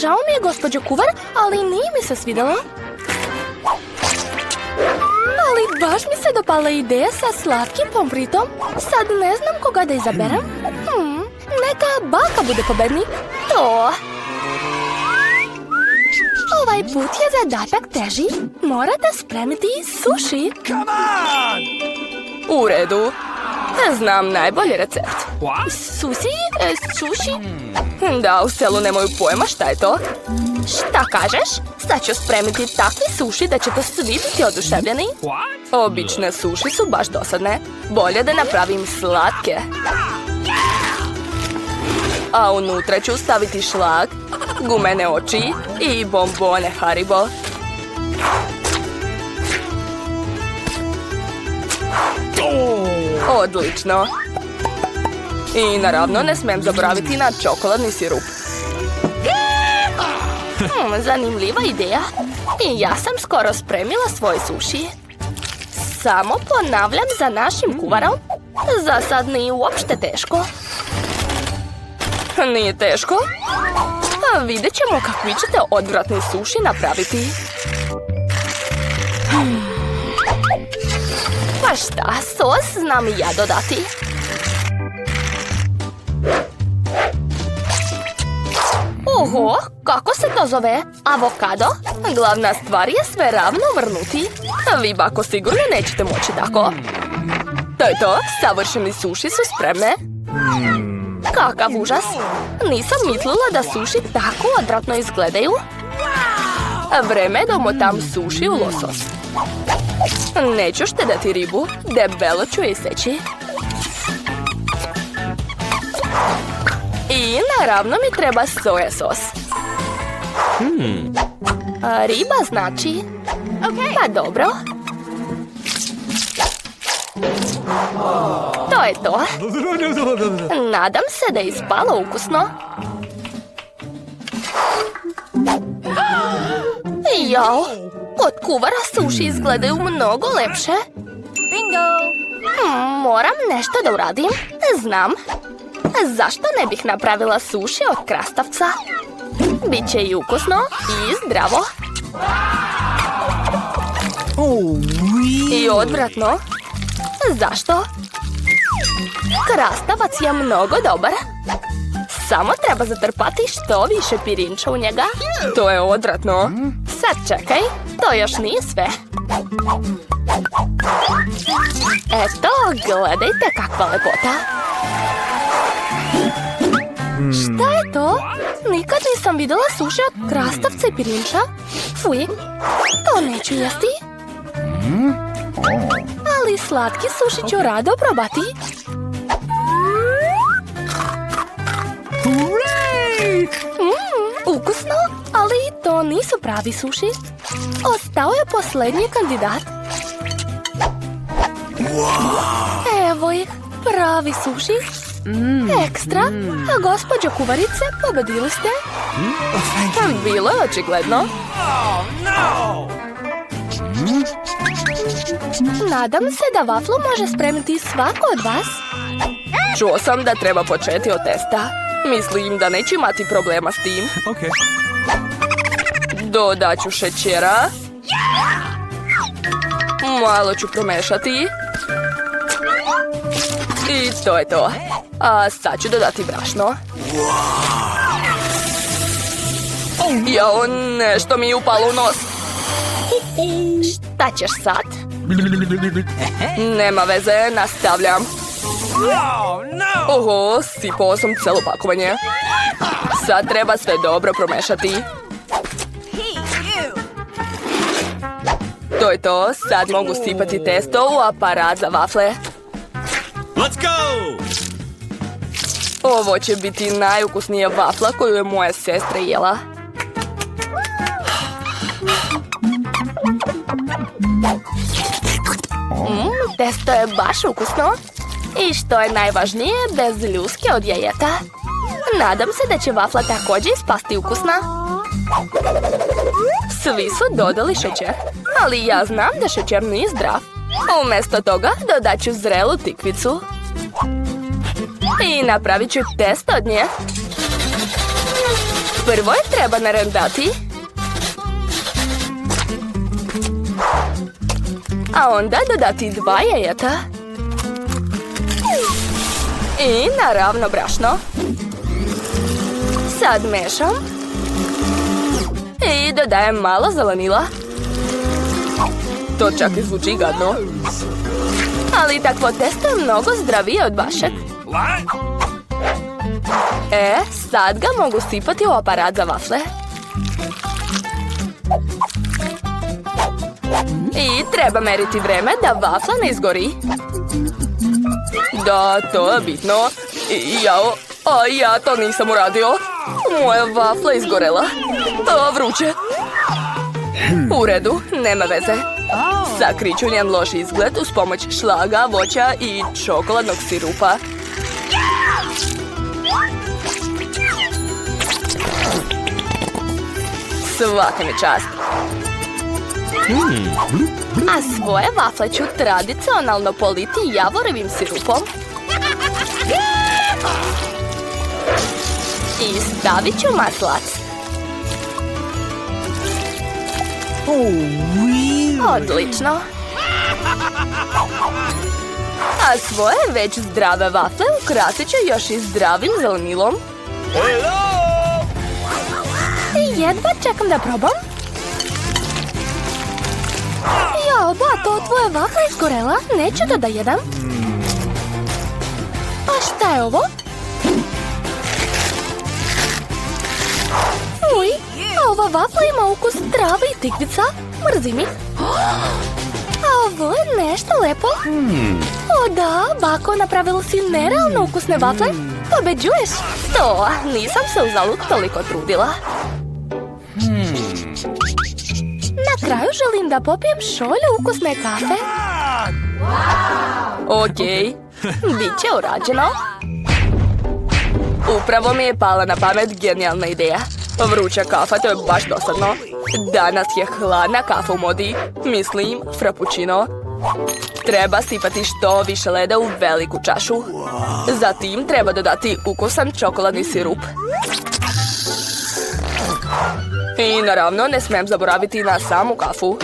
Žao mi je, gospođo kuvar, ali nije mi se svidjelo. Ali baš mi se dopala ideja sa slatkim pomfritom. Sad ne znam koga da izaberem. Neka baka bude pobednik. To. Ovaj put je zadatak teži. Morate spremiti sushi. U redu. Znam najbolji recept. What? Sushi? Da, u selu nemaju pojma šta je to. Šta kažeš? Sad ću spremiti takvi sushi da ćete svi biti oduševljeni. What? Obične suši su baš dosadne. Bolje da napravim slatke. A unutra ću staviti šlag, gumene oči i bombone Haribo. Odlično. I naravno ne smijem zaboraviti na čokoladni sirup. Zanimljiva ideja. I ja sam skoro spremila svoj sushi. Samo ponavljam za našim kuvarom. Za sad nije uopšte teško. Nije teško? A vidjet ćemo kakvi ćete odvratni suši napraviti. Pa šta, sos znam i ja dodati. Oho, kako se to zove? Avokado? Glavna stvar je sve ravno vrnuti. A vi, bako, sigurno nećete moći tako. To je to, savršeni suši su spremne. Kakav užas. Nisam mislila da suši tako odvratno izgledaju. Vreme je da umotam suši u losos. Neću štedati ribu, debelo ću je iseći. I naravno mi treba soja sos. Riba znači? Pa dobro. To je to. Nadam se da je ispalo ukusno. Jao, od kuvara suši izgledaju mnogo lepše. Bingo! Moram nešto da uradim. Znam. Zašto ne bih napravila suši od krastavca? Biće i ukusno i zdravo. I odvratno. Zašto? Krastavac je mnogo dobar. Samo treba zatrpati što više pirinča u njega. To je odvratno. Sad čekaj, to još nije sve. Eto, gledajte kakva lepota. Šta je to? Nikad nisam vidjela suši od krastavca i pirinča. Fuj, to neću jesti. Ali slatki suši ću rado probati. Ukusno, ali to nisu pravi suši. Ostao je posljednji kandidat. Evo ih, pravi suši. Ekstra, a gospođo kuvarice, pobedili ste. Bilo je očigledno. Nadam se da vaflu može spremiti svako od vas. Čuo sam da treba početi od testa. Mislim da neću imati problema s tim. Okay. Dodat ću šećera. Malo ću promešati. I to je to. A sad ću dodati brašno. Jao, nešto mi je upalo u nos. Šta ćeš sad? Nema veze, nastavljam. Oh, no! Oho, sipao sam celo pakovanje. Sad treba sve dobro promešati. To je to, sad mogu sipati testo u aparat za vafle. Let's go! Ovo će biti najukusnija vafla koju je moja sestra jela. Testo je baš ukusno. I što je najvažnije, bez ljuske od jajeta. Nadam se da će vafla također ispasti ukusna. Svi su dodali šećer, ali ja znam da šećer nije zdrav. Umjesto toga dodat ću zrelu tikvicu. I napravit ću test od nje. Prvo je treba narendati. A onda dodati 2 jajeta. I naravno brašno. Sad mešam. I dodajem malo zelenila. To čak i zvuči gadno. Ali takvo testo je mnogo zdravije od vašeg. What? Sad ga mogu sipati u aparat za vafle. I treba meriti vreme da vafla ne izgori. Da, to je bitno. Ja to nisam uradio. Moja vafla izgorela. Vruće. U redu, nema veze. Sakrit ću njen loš izgled uz pomoć šlaga, voća i čokoladnog sirupa. Svaka mi čast. A svoje vafle ću tradicionalno politi javorevim sirupom. I stavit ću maslac. Odlično. A svoje već zdrave vafle ukrasit ću još i zdravim zelenilom. Jedva čekam da probam. Jao, bato, tvoja vafla je izgorela. Neću da jedam. A šta je ovo? Uj, a ova vafla ima ukus trave i tikvica. Mrzim ih. A ovo je nešto lepo. O da, bako, napravila si nerealno ukusne vafle. Pobeđuješ. To, nisam se uzalud toliko trudila. Na kraju želim da popijem šolju ukusne kafe. Okej. Biće urađeno. Upravo mi je pala na pamet genijalna ideja. Vruća kafa, to je baš dosadno. Danas je hladna kafa u modi. Mislim, frappuccino. Treba sipati što više leda u veliku čašu. Zatim treba dodati ukusan čokoladni sirup. I naravno ne smijem zaboraviti na samu kafu.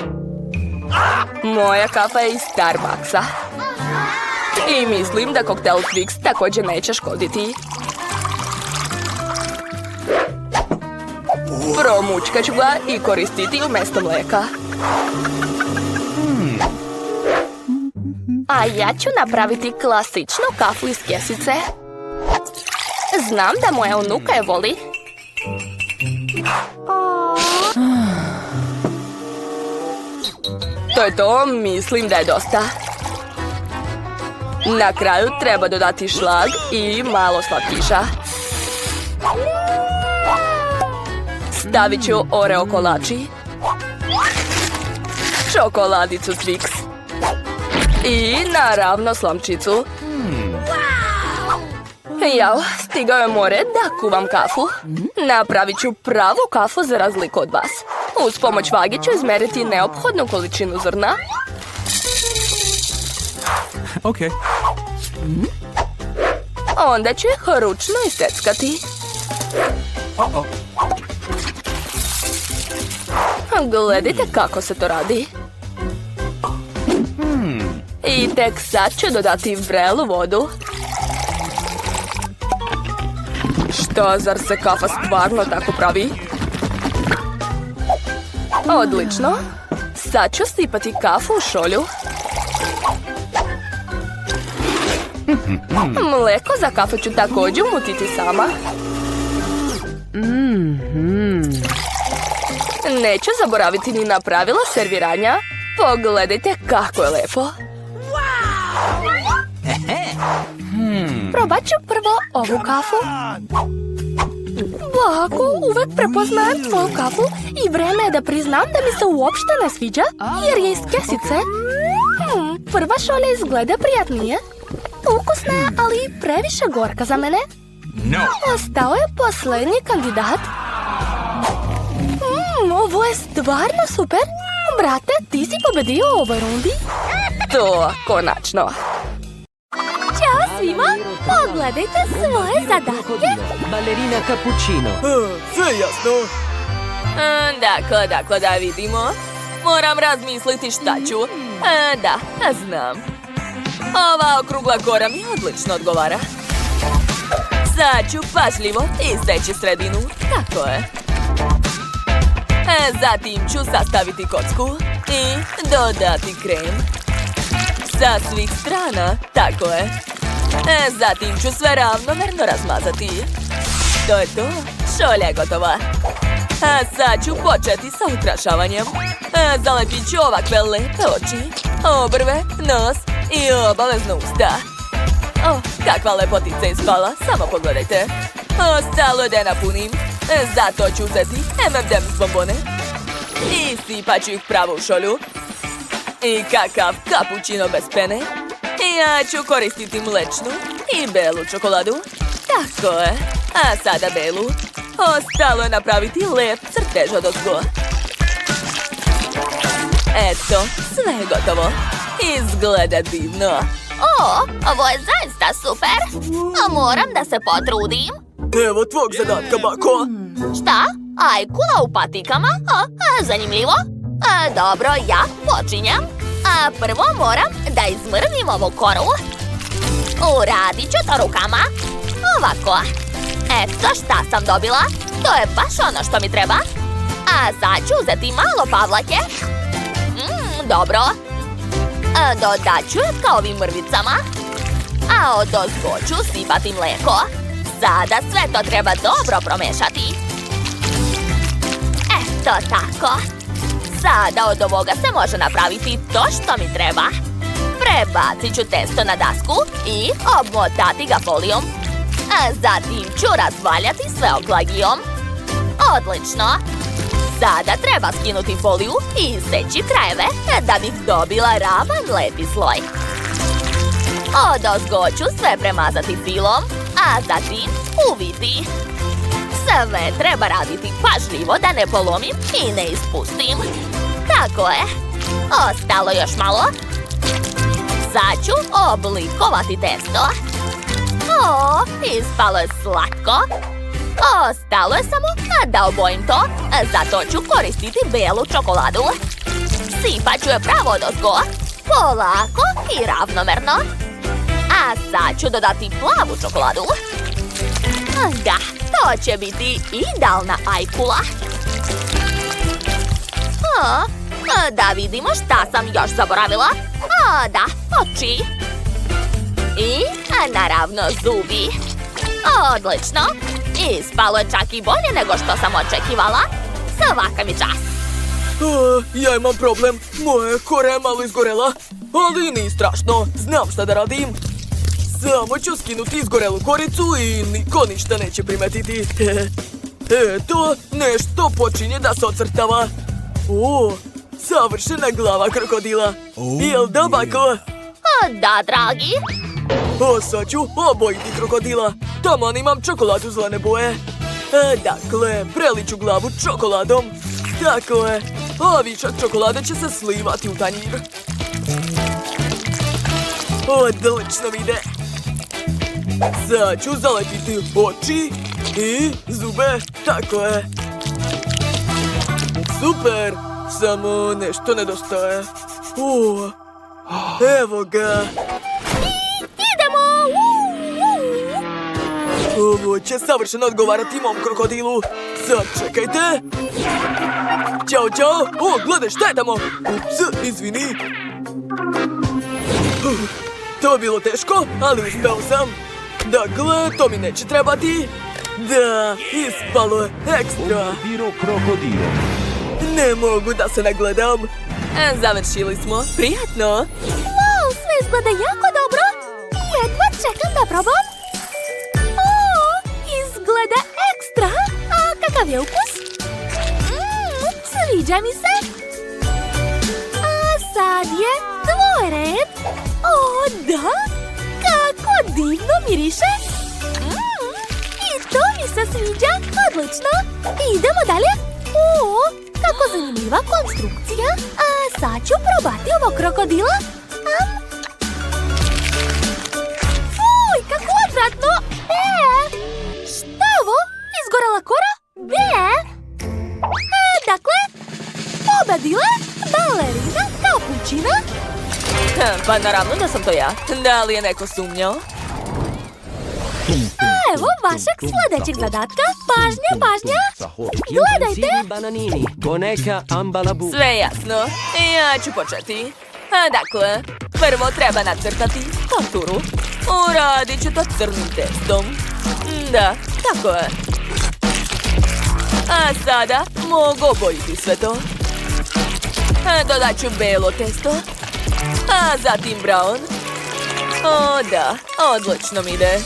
Moja kafa je iz Starbucksa. I mislim da koktel Twix također neće škoditi. Promučkat ću ga i koristiti umjesto mlijeka. A ja ću napraviti klasičnu kafu iz kesice. Znam da moja unuka je voli. To je to, mislim da je dosta. Na kraju treba dodati šlag i malo slatkiša. Stavit ću Oreo kolači, čokoladicu Twix i naravno slomčicu. Jao, stigao je more da kuvam kafu. Napravit ću pravu kafu za razliku od vas. Uz pomoć vage ću izmeriti neophodnu količinu zrna. Okay. Onda ću ih ručno iseckati. Gledajte kako se to radi. I tek sad ću dodati vrelu vodu. Što, zar se kafa stvarno tako pravi? Odlično. Sad ću sipati kafu u šolju. Mleko za kafu ću također umutiti sama. Neću zaboraviti ni na pravila serviranja. Pogledajte kako je lepo. Probat ću prvo ovu kafu. Bako, uvek prepoznajem tvoju kafu i vreme je da priznam da mi se uopšte ne sviđa, jer je iz kesice. Prva šolja izgleda prijatnije. Ukusna je, ali previše gorka za mene. No. Ostao je posljednji kandidat. Ovo je stvarno super. Brate, ti si pobedio u ovoj rundi. To, konačno. Ćao svima, pogledajte svoje zadatke. Ballerina cappuccino. Sve jasno. Dakle, da vidimo. Moram razmisliti šta ću. Da, znam. Ova okrugla kora mi odlično odgovara. Sad ću pažljivo isteći sredinu. Tako je. Zatim ću sastaviti kocku i dodati krem. Sa svih strana, tako je. Zatim ću sve ravnomerno razmazati. To je to, šolja je gotova. A sad ću početi sa ukrašavanjem. Zalepit ću ovakve lepe oči, obrve, nos i obavezno usta. Kakva lepotica je ispala, samo pogledajte. Ostalo je da je napunim. Zato ću uzeti M&M's bombone i sipat ću ih pravo u šolju. I kakav kapućino bez pene. Ja ću koristiti mlečnu i belu čokoladu. Tako je. A sada belu. Ostalo je napraviti lep crtež odozgo. Eto, sve je gotovo. Izgleda divno. Ovo je zaista super. A moram da se potrudim. Evo tvog zadatka, bako. Šta? Ajkula u patikama? Zanimljivo. Dobro, ja počinjem. Prvo moram da izmrvim ovu koru. Uradit ću to rukama. Ovako. Eto šta sam dobila. To je baš ono što mi treba. A sad ću uzeti malo pavlake. Dobro. Dodat ću ka ovim mrvicama. A odozgo ću sipati mleko. Sada sve to treba dobro promešati. Eto tako. Sada od ovoga se može napraviti to što mi treba. Prebacit ću testo na dasku i obmotati ga folijom. Zatim ću razvaljati sve oklagijom. Odlično. Sada treba skinuti foliju i iseći krajeve da bih dobila ravan lepi sloj. Odozgo ću sve premazati filom, a zatim uviti. Sve treba raditi pažljivo da ne polomim i ne ispustim. Tako je. Ostalo još malo. Sad ću oblikovati testo. Ispalo je slatko. Ostalo je samo da obojim to. Zato ću koristiti belu čokoladu. Sipat ću je pravo odozgo. Polako i ravnomerno. A sad ću dodati plavu čokoladu. Da, to će biti idealna ajkula. Da vidimo šta sam još zaboravila. Da, oči. I naravno zubi. Odlično. Ispalo je čak i bolje nego što sam očekivala. Svaka mi čast. Ja imam problem. Moja kora je malo izgorela. Ali nije strašno. Znam šta da radim. Samo ću skinuti izgorelu koricu i niko ništa neće primetiti. Eto, nešto počinje da se ocrtava. Savršena glava krokodila. Jel da, bako? Da, dragi. Sad ću obojiti krokodila. Taman imam čokoladu zelene boje. Dakle, preliću glavu čokoladom. Tako je. A višak čokolade će se slivati u tanjir. Odlično vide. Sad ću zalepiti oči i zube. Tako je. Super. Samo nešto nedostaje. Evo ga. Idemo! Ovo će savršeno odgovarati mom krokodilu. Sad čekajte. Ćao, ćao. Gledaj, šta je tamo? Ups, izvini. To je bilo teško, ali uspeo sam. Dakle, to mi neće trebati. Da, ispalo je ekstra. Krokodilo. Ne mogu da se nagledam. Završili smo. Prijatno. Wow, sve izgleda jako dobro. Jedva čekam da probam. Izgleda ekstra. A kakav je ukus? Sviđa mi se. A sad je tvoj red. Da? Kako divno miriše. I to mi se sviđa. Odlično. Idemo dalje. Kako zanimljiva konstrukcija. A sad ću probati ovog krokodila. većina? Pa naravno da sam to ja. Da li je neko sumnjao? Evo vašeg sljedećeg zadatka. Pažnja, pažnja. Gledajte. Pupazini bananini. Koneka ambalabu. Sve jasno. Ja ću početi. Dakle, prvo treba nacrtati konturu. Uradit ću to crnim testom. Da, tako je. A sada mogu obojiti sve to. Dodat ću belo testo. A zatim brown. O da, odlično mi ide.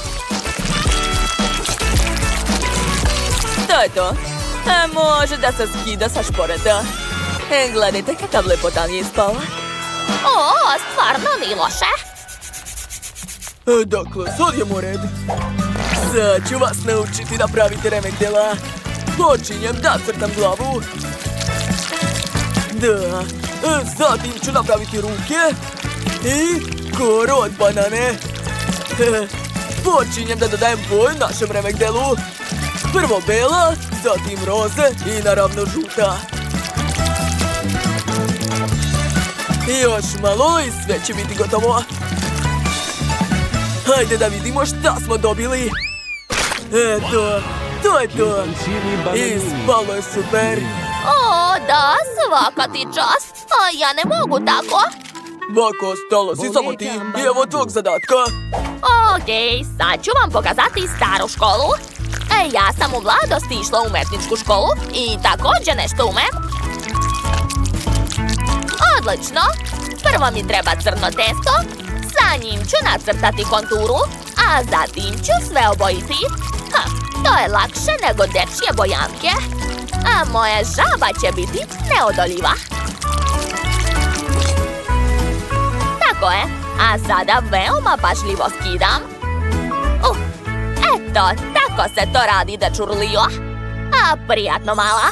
To je to. Može da se skida sa šporeta. Gledajte kakav lepotan je ispao. O, stvarno nije loše. Dakle, sad je moj red. Sad ću vas naučiti da pravite remek dela. Počinjem da crtam glavu. Da, zatim ću napraviti ruke. I koro od banane. Počinjem da dodajem boj našem remek delu. Prvo bela, zatim roze i naravno žuta. I još malo i sve će biti gotovo. Hajde da vidimo šta smo dobili. Eto, to je to. Ispalo je super. O, da, svaka ti čast. A ja ne mogu tako. Bako, stalo si samo ti i evo tvog zadatka. Okej, sad ću vam pokazati staru školu. Ja sam u mladosti išla u umetničku školu i također nešto umem. Odlično. Prvo mi treba crno testo, sa njim ću nacrtati konturu, a zatim ću sve obojiti. To je lakše nego dečje bojanke. A moja žaba će biti neodoljiva. Tako je. A sada veoma pažljivo skidam. Eto, tako se to radi, dečurlio. A prijatno mala.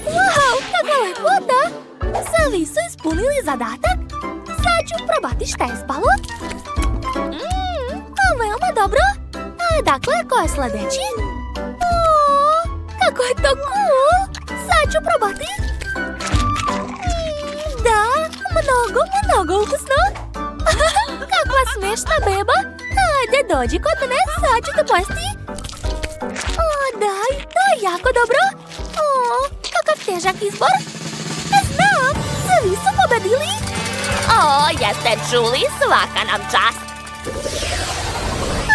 Wow, kakva lepota. Svi su ispunili zadatak. Sad ću probati šta je spalo. Veoma dobro. Dakle, ko je sljedeći? Kako je to cool. Sad ću probati. Da, mnogo ukusno. Kakva smešna beba. Ajde, dođi kod mene, sad ću te pojesti. Da, i to je jako dobro. Kakav težak izbor. Ne znam, svi su pobedili. Jeste čuli, svaka nam čast.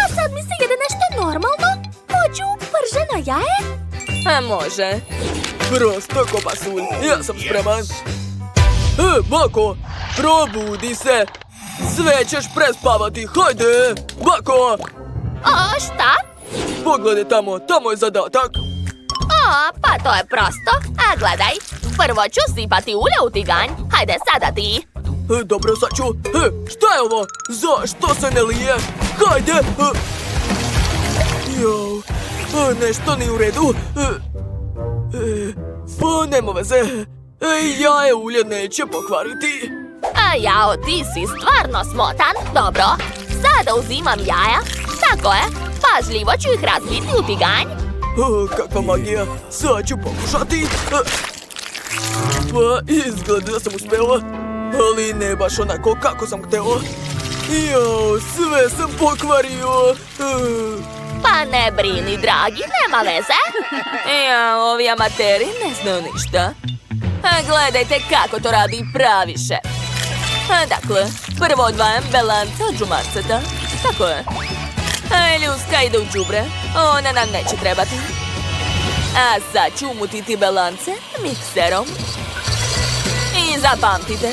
A sad mi se jede nešto normalno. Hoću prženo jaje. Može. Prosto ko pasulj, ja sam spreman. Bako, probudi se. Sve ćeš prespavati, hajde! Bako! Šta? Pogledaj tamo je zadatak. Pa to je prosto. A gledaj, prvo ću sipati ulje u tiganj. Hajde sada ti. Dobro, sad ću. Šta je ovo? Zašto se ne lije? Hajde! Jao, nešto nije u redu. Pa nema veze. Jaje ulje neće pokvariti. Jao, ti si stvarno smotan. Dobro, sada uzimam jaja. Tako je, pažljivo ću ih razbiti u tiganj. Kakva magija, sad ću pokušati. Pa izgleda da sam uspela, ali ne baš onako kako sam hteo. Jao, sve sam pokvario. Pa ne brini, dragi, nema veze. Jao, ovi amateri ne znaju ništa. Gledajte kako to radi pravi šef. Dakle, prvo odvajam belance od žumanceta. Tako je. Ljuska ide u đubre. Ona nam neće trebati. A sad ću umutiti belance mikserom. I zapamtite,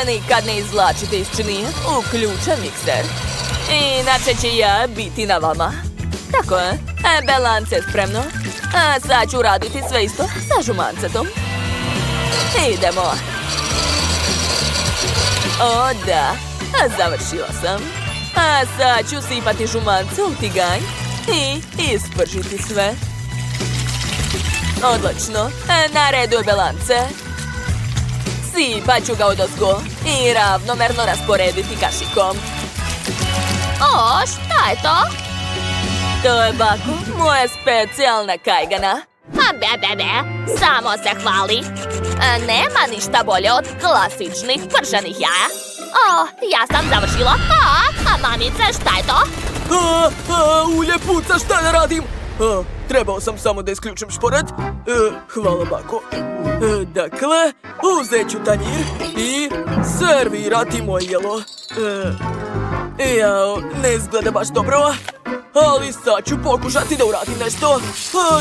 nikad ne izvlačite iz činije uključen mikser. Inače će ja biti na vama. Tako je. Belance je spremno. A sad ću raditi sve isto sa žumancetom. Idemo. O da, završila sam. A sad ću sipati žumance u tiganj i ispržiti sve. Odlično, na redu je belance. Sipat ću ga odozgo i ravnomerno rasporediti kašikom. Šta je to? To je, Bako, moja specijalna kajgana. Be, samo se hvali. Nema ništa bolje od klasičnih prženih jaja. Ja sam završila. A mamice, šta je to? Ulje puca, šta da radim? Trebao sam samo da isključim šporet. Hvala, bako. Dakle, uzet ću tanjir i servirati moje jelo. Jao, ne izgleda baš dobro. Ali sad ću pokušati da uradim nešto.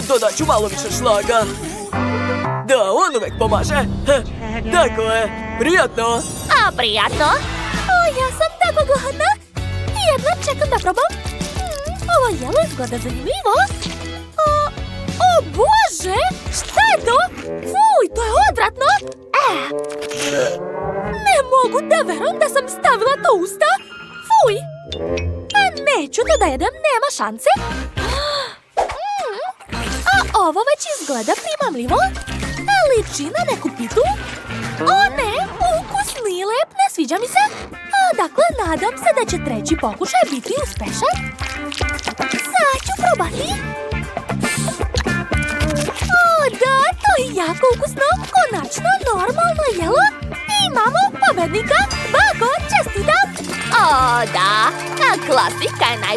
Dodat ću malo više šlaga. Da, on uvek pomaže. Tako je, prijatno. Prijatno. Ja sam tako gladna. Jedno čekam da probam. Ovo jelo izgleda zanimljivo. O Bože, šta je to? Fuj, to je odvratno. Ne mogu da verujem da sam stavila to u usta. Fuj. Neću to da jedem, nema šanse. Ovo već izgleda primamljivo. Liči na neku pitu. O ne, ukus nije lep, ne sviđa mi se. Dakle, nadam se da će treći pokušaj biti uspešan. Sad ću probati. Da, to je jako ukusno. Konačno normalno jelo. Imamo pobednika. Bako, čestitam. Da, klasika je najbolja.